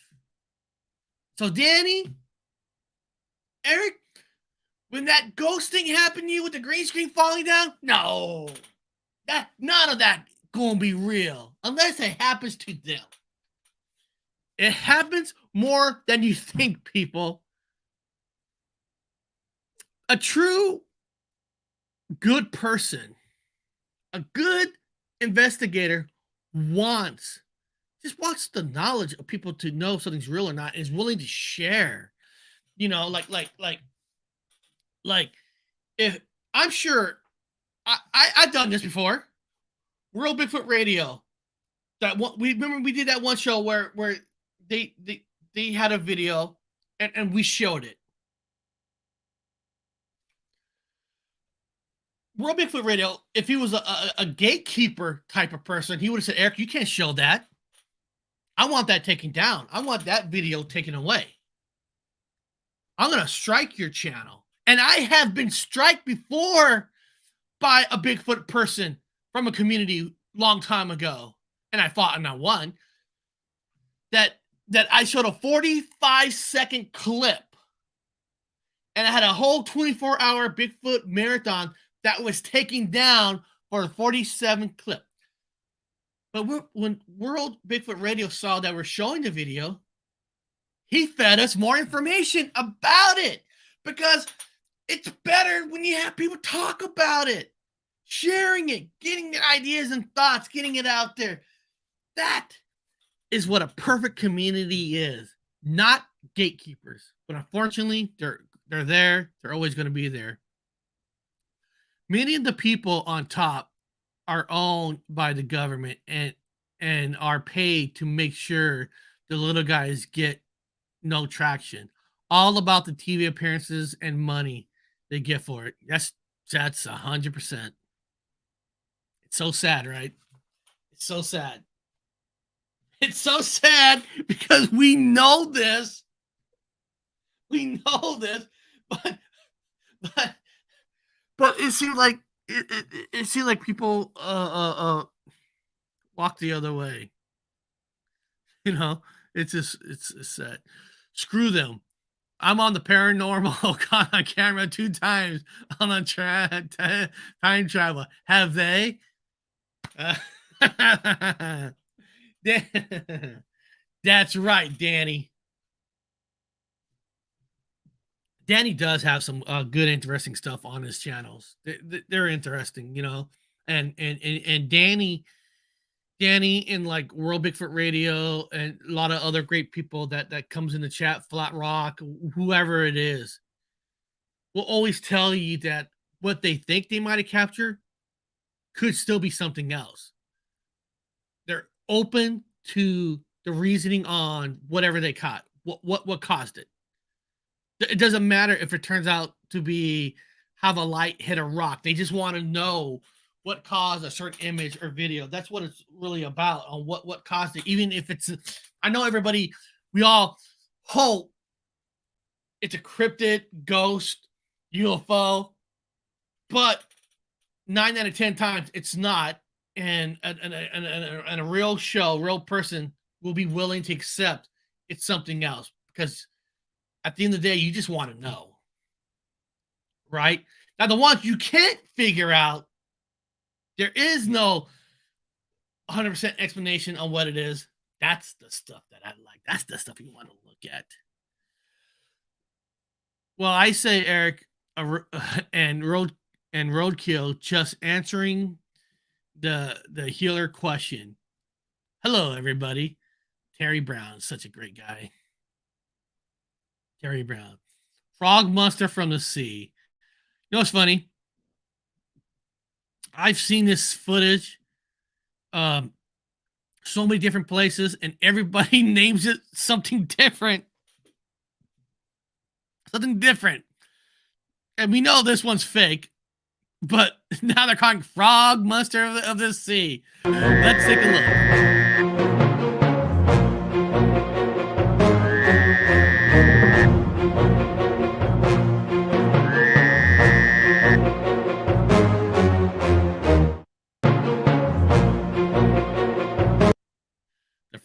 So Danny, Eric, when that ghost thing happened to you with the green screen falling down, no, That none of that gonna be real unless it happens to them. It happens more than you think, people. A true good person, a good investigator wants the knowledge of people to know if something's real or not, is willing to share. You know, like if I'm sure I've done this before. Real Bigfoot Radio. That one, we remember we did that one show where they had a video and we showed it. Real Bigfoot Radio, if he was a gatekeeper type of person, he would have said, Eric, you can't show that. I want that taken down. I want that video taken away. I'm going to strike your channel. And I have been striked before by a Bigfoot person from a community long time ago. And I fought and I won. That I showed a 45-second clip. And I had a whole 24-hour Bigfoot marathon that was taken down for a 47 clip. But when World Bigfoot Radio saw that we're showing the video, he fed us more information about it, because it's better when you have people talk about it, sharing it, getting their ideas and thoughts, getting it out there. That is what a perfect community is, not gatekeepers. But unfortunately, they're there. They're always going to be there. Many of the people on top are owned by the government and are paid to make sure the little guys get no traction. All about the TV appearances and money they get for it. That's 100%. It's so sad, right? It's so sad. It's so sad because we know this. We know this, but it seems like it seems like people walk the other way. You know, it's sad. Screw them. I'm on the paranormal caught on camera 2 times on a time travel. Have they? That's right, Danny. Danny does have some good, interesting stuff on his channels. They're interesting, you know. And Danny in like World Bigfoot Radio and a lot of other great people that comes in the chat, Flat Rock, whoever it is, will always tell you that what they think they might have captured could still be something else. They're open to the reasoning on whatever they caught, what caused it. It doesn't matter if it turns out to be have a light hit a rock. They just want to know what caused a certain image or video. That's what it's really about, on what caused it. Even if it's, I know everybody, we all hope it's a cryptid, ghost, UFO, but 9 out of 10 times it's not. And a real show, real person will be willing to accept it's something else, because at the end of the day, you just want to know, right? Now, the ones you can't figure out, there is no 100% explanation on what it is. That's the stuff that I like. That's the stuff you want to look at. Well, I say, Eric, and Roadkill just answering the healer question. Hello, everybody. Terry Brown, such a great guy. Terry Brown. Frog monster from the sea. You know what's funny? I've seen this footage so many different places, and everybody names it something different. Something different. And we know this one's fake, but now they're calling frog monster of the sea. Let's take a look.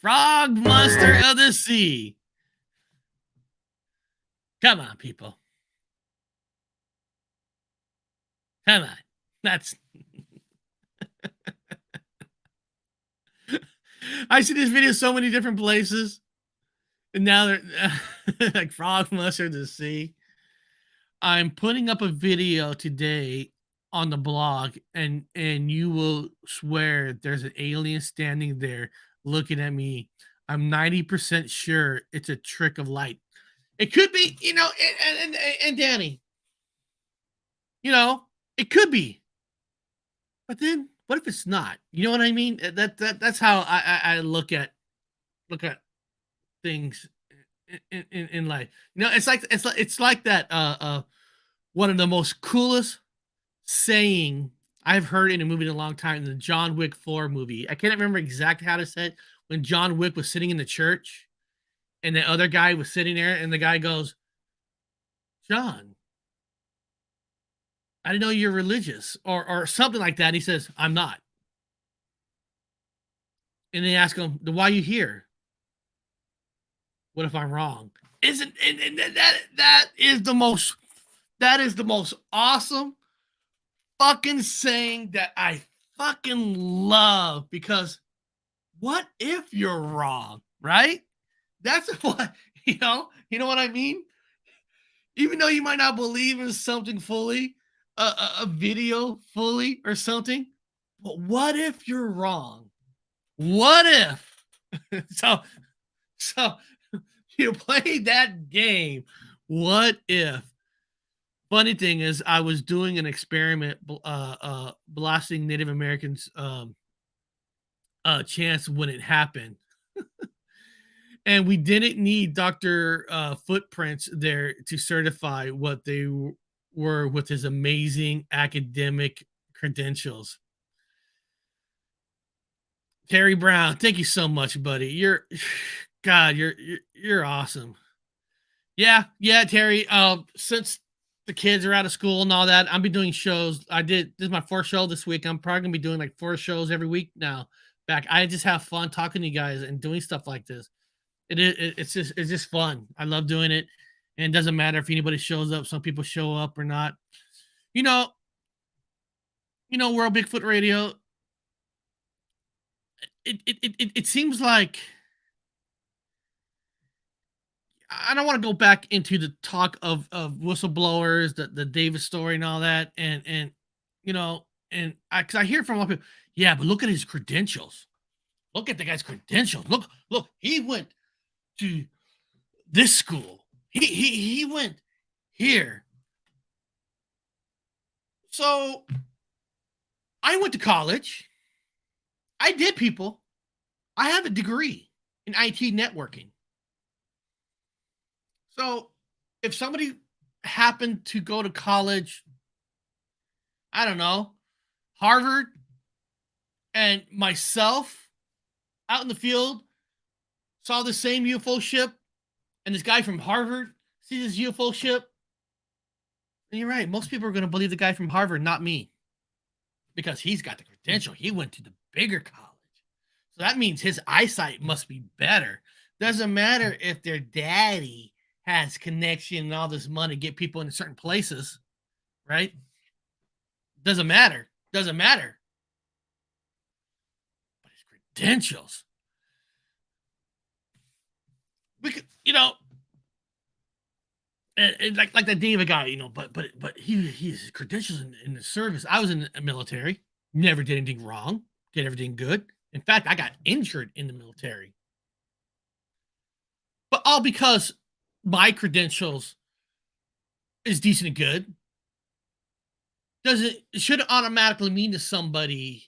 Frog monster of the sea. Come on, people. Come on. That's I see this video so many different places, and now they're like frog mustard to see. I'm putting up a video today on the blog, and you will swear there's an alien standing there looking at me. I'm 90% sure it's a trick of light. It could be, and Danny, it could be. But then what if it's not? You know what I mean? That's how I look at things in life. It's like that one of the most coolest saying I've heard in a movie in a long time, the John Wick 4 movie. I can't remember exactly how to say it. When John Wick was sitting in the church and the other guy was sitting there, and the guy goes, John, I didn't know you're religious, or something like that. And he says, I'm not. And they ask him, why are you here? What if I'm wrong? That is the most awesome fucking saying that I fucking love, because what if you're wrong, right? That's what, you know what I mean? Even though you might not believe in something fully, a video fully or something, but what if you're wrong? What if? So you play that game. What if? Funny thing is, I was doing an experiment, blasting Native Americans' chance when it happened. And we didn't need Dr. Footprints there to certify what they were with his amazing academic credentials. Terry Brown, thank you so much, buddy. You're awesome. Yeah, Terry. Since the kids are out of school and all that, I'll be doing shows. This is my 4th show this week. I'm probably gonna be doing like 4 shows every week now. I just have fun talking to you guys and doing stuff like this. It's just fun. I love doing it, and it doesn't matter if anybody shows up. Some people show up or not. World Bigfoot Radio. It seems like, I don't want to go back into the talk of whistleblowers, the Davis story and all that, and because I hear from a lot of people, yeah, but look at his credentials. Look at the guy's credentials. Look, he went to this school. He went here. So I went to college. I did, people. I have a degree in IT networking. So if somebody happened to go to college, I don't know, Harvard, and myself out in the field saw the same UFO ship, and this guy from Harvard sees this UFO ship, and you're right, most people are going to believe the guy from Harvard, not me, because he's got the credential. He went to the bigger college. So that means his eyesight must be better. Doesn't matter if their daddy has connection and all this money to get people into certain places, right? Doesn't matter. But his credentials. And like the David guy, but his credentials in the service. I was in the military, never did anything wrong, did everything good. In fact, I got injured in the military. But all because my credentials is decent and good. It shouldn't automatically mean to somebody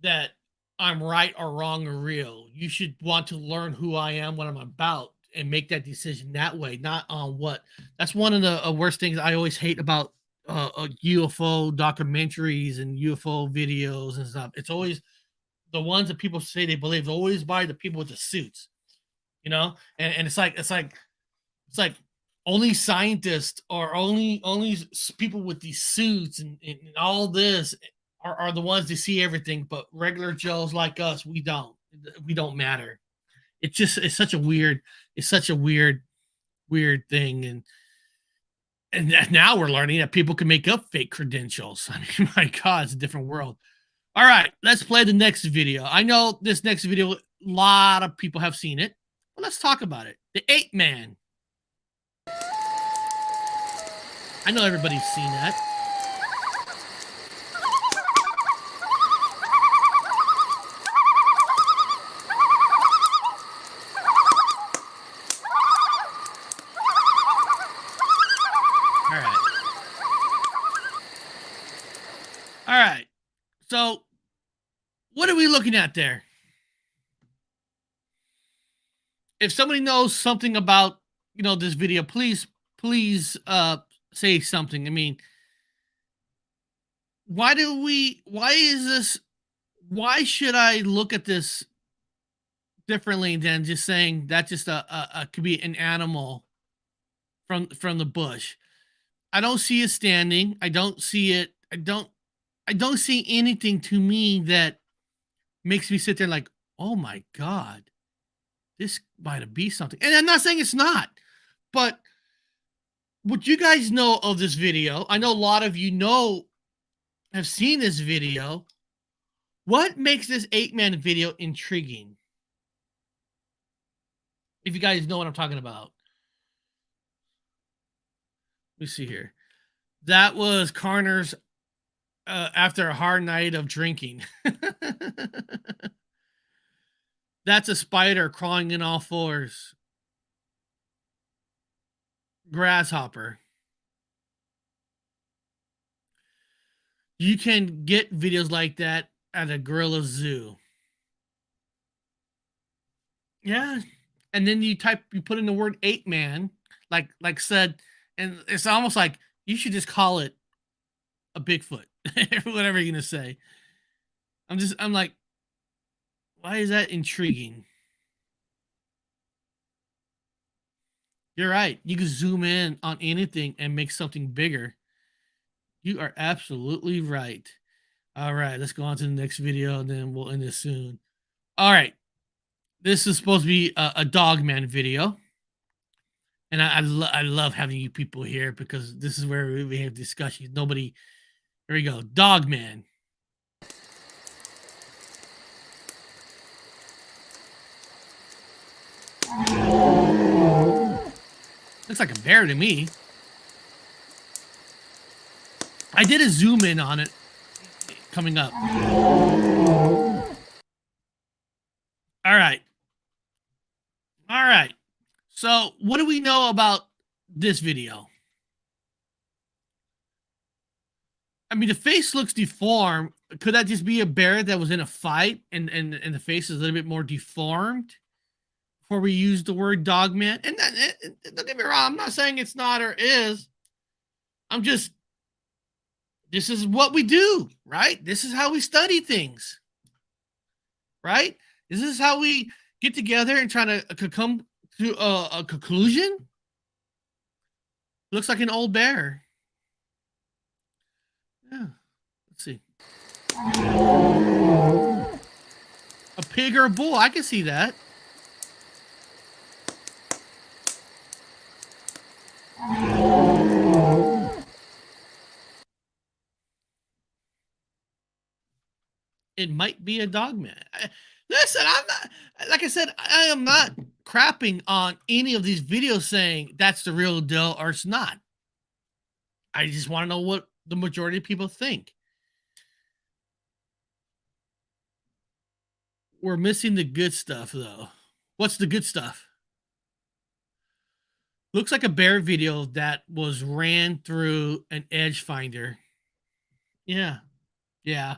that I'm right or wrong or real. You should want to learn who I am, what I'm about, and make that decision that way, not on what. That's one of the worst things I always hate about UFO documentaries and UFO videos and stuff. It's always the ones that people say they believe, always by the people with the suits, and it's like only scientists or only people with these suits and all this are the ones that see everything, but regular Joes like us, we don't matter. It's such a weird thing. And now we're learning that people can make up fake credentials. I mean, my God, it's a different world. All right, let's play the next video. I know this next video, a lot of people have seen it, but let's talk about it. The Ape Man. I know everybody's seen that. All right. All right. So, what are we looking at there? If somebody knows something about, this video, please say something. I mean, why should I look at this differently than just saying that just could be an animal from the bush? I don't see it standing. I don't see it. I don't see anything to me that makes me sit there like, oh my God, this might be something. And I'm not saying it's not, but what you guys know of this video, I know a lot of you have seen this video. What makes this Ape Man video intriguing? If you guys know what I'm talking about. Let me see here. That was Carner's after a hard night of drinking. That's a spider crawling in all fours. Grasshopper. You can get videos like that at a gorilla zoo. Yeah. And then you put in the word Ape Man, like said, and it's almost like you should just call it a Bigfoot. Whatever you're gonna say. I'm like, why is that intriguing? You're right. You can zoom in on anything and make something bigger. You are absolutely right. All right, let's go on to the next video and then we'll end this soon. All right. This is supposed to be a Dogman video. And I love having you people here because this is where we have discussions. Here we go. Dogman. Looks like a bear to me. I did a zoom in on it coming up. All right. All right. So what do we know about this video? I mean, the face looks deformed. Could that just be a bear that was in a fight and the face is a little bit more deformed before we use the word Dogman? And don't get me wrong, I'm not saying it's not or is. This is what we do, right? This is how we study things, right? This is how we get together and try to come to a conclusion. Looks like an old bear. Yeah, let's see. A pig or a bull, I can see that. It might be a Dogman. Listen, I'm not, like I said, I am not crapping on any of these videos saying that's the real deal or it's not. I just want to know what the majority of people think. We're missing the good stuff, though. What's the good stuff? Looks like a bear video that was ran through an edge finder. Yeah. Yeah.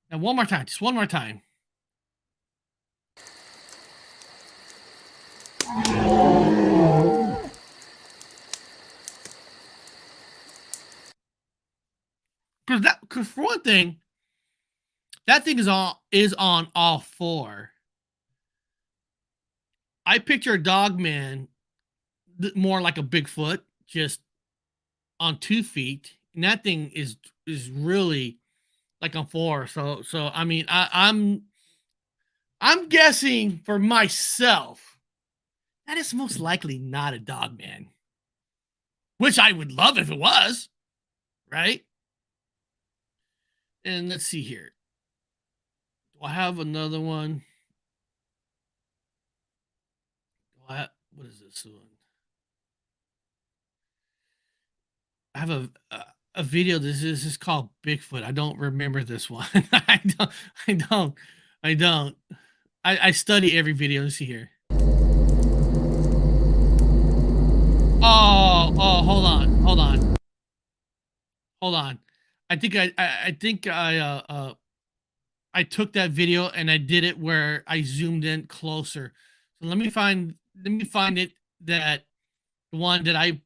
Now, one more time. Just one more time. Because for one thing, that thing is on all four. I picture a Dogman more like a Bigfoot, just on 2 feet, and that thing is really like on 4. So I mean, I'm guessing for myself that is most likely not a Dogman, which I would love if it was, right? And let's see here. Do I have another one? What is this one? I have a video. This is called Bigfoot. I don't remember this one. I don't. I study every video. Let's see here. Oh, hold on. I think I took that video and I did it where I zoomed in closer. So let me find it, that the one that I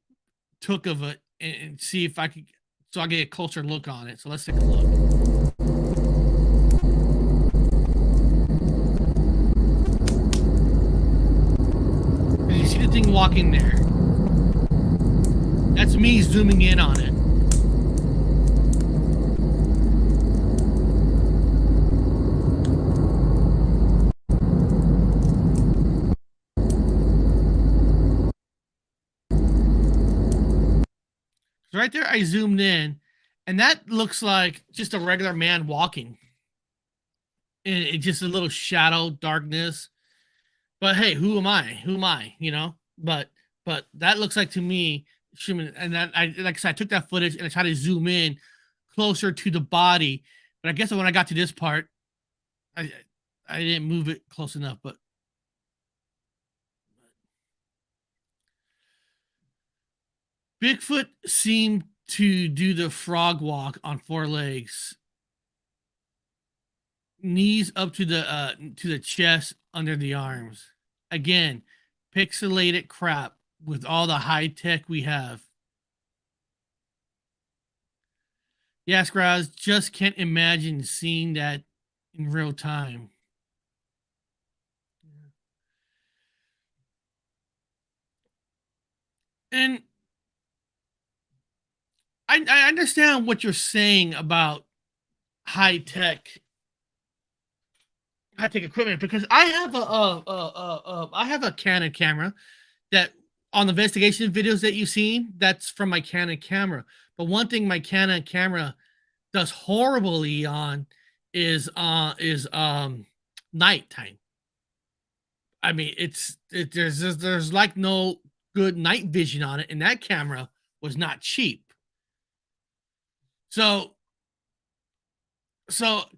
took of it, and see if I could, so I get a closer look on it. So let's take a look. You see the thing walking there? That's me zooming in on it. Right there, I zoomed in, and that looks like just a regular man walking. And it's just a little shadow, darkness. But hey, who am I? You know? But that looks like, to me, human. And that, like I said, I took that footage and I tried to zoom in closer to the body. But I guess when I got to this part, I didn't move it close enough. But Bigfoot seemed to do the frog walk on 4 legs, knees up to the chest, under the arms. Again, pixelated crap with all the high tech we have. Yes, guys, just can't imagine seeing that in real time. And I understand what you're saying about high tech equipment, because I have a Canon camera that, on the investigation videos that you've seen, that's from my Canon camera. But one thing my Canon camera does horribly on is nighttime. I mean, there's like no good night vision on it, and that camera was not cheap. So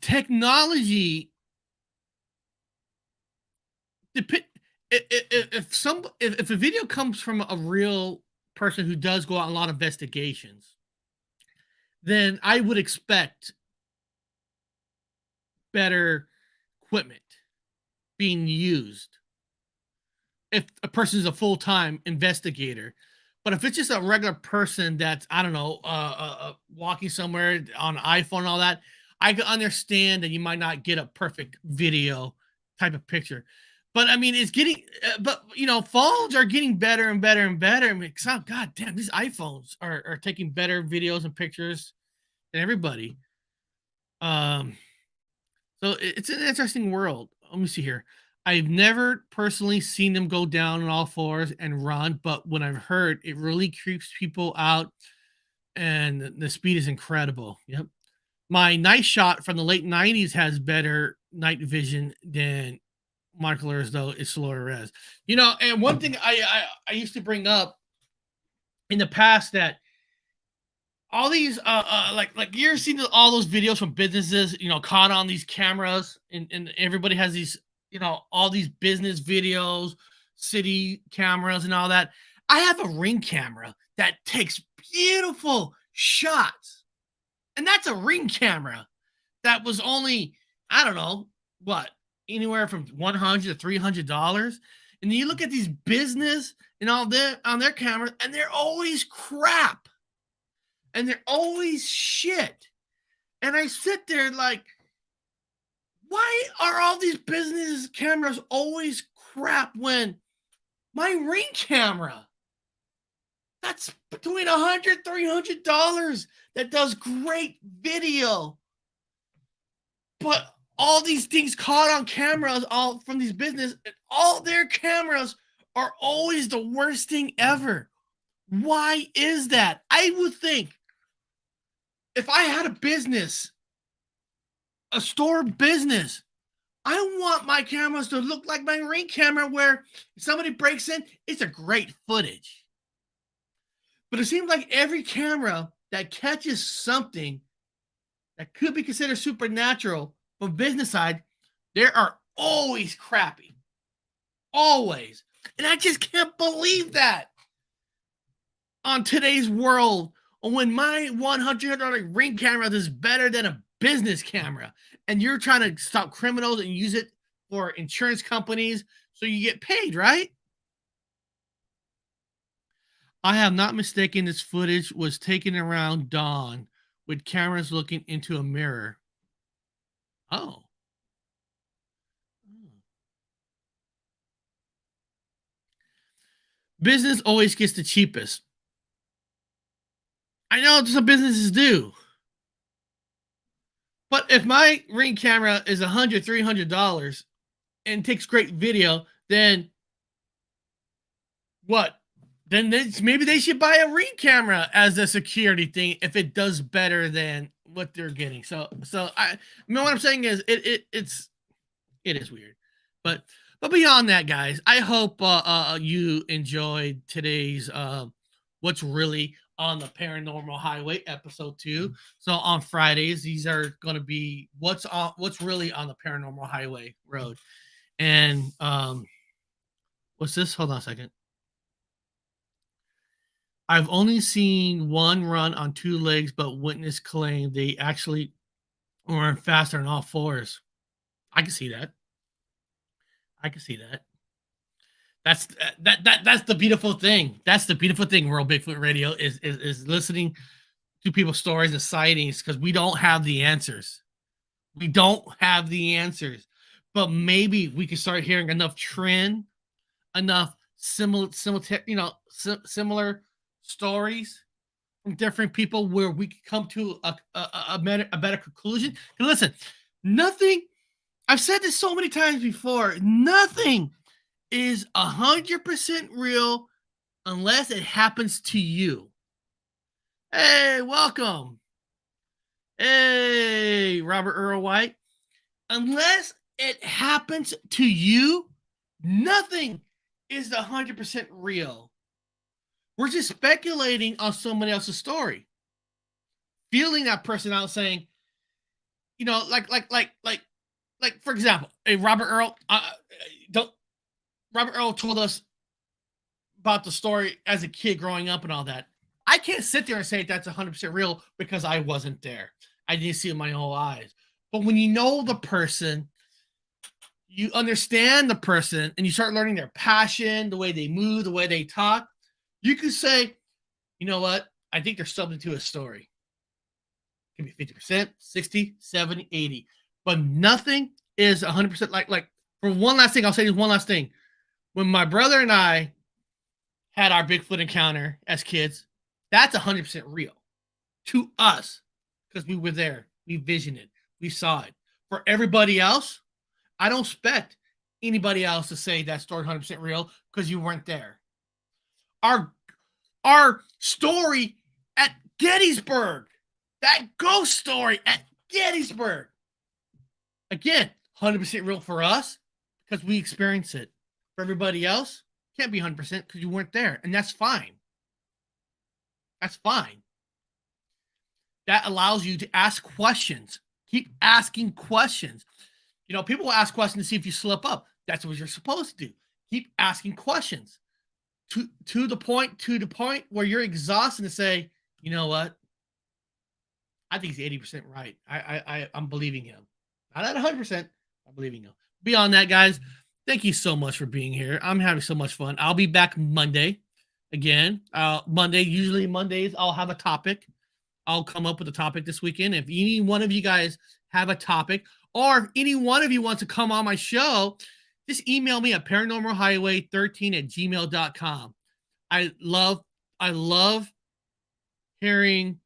technology, if a video comes from a real person who does go out on a lot of investigations, then I would expect better equipment being used if a person is a full-time investigator. But if it's just a regular person that's, I don't know, walking somewhere on an iPhone and all that, I can understand that you might not get a perfect video type of picture. But I mean, it's getting, but you know, phones are getting better and better and better. I mean, God damn, these iPhones are taking better videos and pictures than everybody. So it's an interesting world. Let me see here. I've never personally seen them go down on all fours and run, but when I've heard, it really creeps people out, and the speed is incredible. Yep. My Night Shot from the late 90s has better night vision than Monoculars, though it's slower res. You know, and one thing I used to bring up in the past, that all these like you ever seen all those videos from businesses, you know, caught on these cameras, and everybody has these, you know, all these business videos, city cameras and all that. I have a Ring camera that takes beautiful shots. And that's a Ring camera that was only, I don't know, what, anywhere from $100 to $300. And then you look at these business and all that on their cameras, and they're always crap. And they're always shit. And I sit there like, why are all these business cameras always crap when my Ring camera, that's between $100, $300, that does great video? But all these things caught on cameras, all from these business, and all their cameras are always the worst thing ever. Why is that? I would think if I had a business a store business. I want my cameras to look like my Ring camera where if somebody breaks in, it's a great footage. But it seems like every camera that catches something that could be considered supernatural from business side, there are always crappy. Always. And I just can't believe that on today's world, when my $100 Ring camera is better than a business camera, and you're trying to stop criminals and use it for insurance companies so you get paid, right? I have not mistaken this footage was taken around dawn with cameras looking into a mirror. Oh. Business always gets the cheapest. I know some businesses do. But if my Ring camera is $100, $300 and takes great video, then what? Then maybe they should buy a Ring camera as a security thing if it does better than what they're getting. So I mean, what I'm saying is it is weird, but beyond that, guys, I hope you enjoyed today's What's Really on the Paranormal Highway episode 2. So on Fridays, these are going to be what's really on the Paranormal Highway road. And what's this? Hold on a second. I've only seen one run on 2 legs, but witness claim they actually run faster on all 4s. I can see that. That's the beautiful thing. That's the beautiful thing. World Bigfoot Radio is listening to people's stories and sightings because we don't have the answers. We don't have the answers, but maybe we can start hearing enough trend, enough similar stories from different people where we can come to a better conclusion. And listen, nothing. I've said this so many times before. Nothing is 100% real unless it happens to you. Hey, welcome. Hey, Robert Earl White. Unless it happens to you, nothing is 100% real. We're just speculating on somebody else's story. Feeling that person out saying, like for example, hey, Robert Earl, Robert Earl told us about the story as a kid growing up and all that. I can't sit there and say that's 100% real because I wasn't there. I didn't see it with my own eyes. But when you know the person, you understand the person, and you start learning their passion, the way they move, the way they talk, you can say, you know what? I think there's something to a story. It can be 50%, 60, 70, 80. But nothing is 100% like for one last thing, I'll say this one last thing. When my brother and I had our Bigfoot encounter as kids, that's 100% real to us because we were there. We visioned it. We saw it. For everybody else, I don't expect anybody else to say that story 100% real because you weren't there. Our story at Gettysburg, that ghost story at Gettysburg, again, 100% real for us because we experienced it. For everybody else, can't be 100% because you weren't there, and that's fine. That's fine. That allows you to ask questions. Keep asking questions. People will ask questions to see if you slip up. That's what you're supposed to do. Keep asking questions to the point where you're exhausted to say, you know what? I think he's 80% right. I'm believing him. Not at 100%. I'm believing him. Beyond that, guys, thank you so much for being here. I'm having so much fun. I'll be back Monday again. Usually Mondays, I'll have a topic. I'll come up with a topic this weekend. If any one of you guys have a topic, or if any one of you wants to come on my show, just email me at paranormalhighway13@gmail.com. I love hearing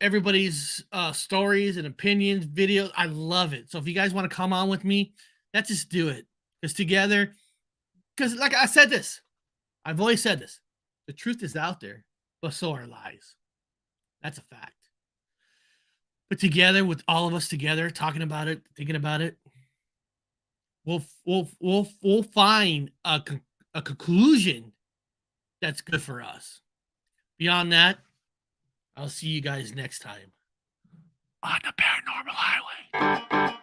everybody's stories and opinions, videos. I love it. So if you guys want to come on with me, let's just do it. Because together, like I said this, I've always said this, the truth is out there, but so are lies. That's a fact. put together with all of us together, talking about it, thinking about it, we'll find a conclusion that's good for us. Beyond that, I'll see you guys next time on the Paranormal Highway.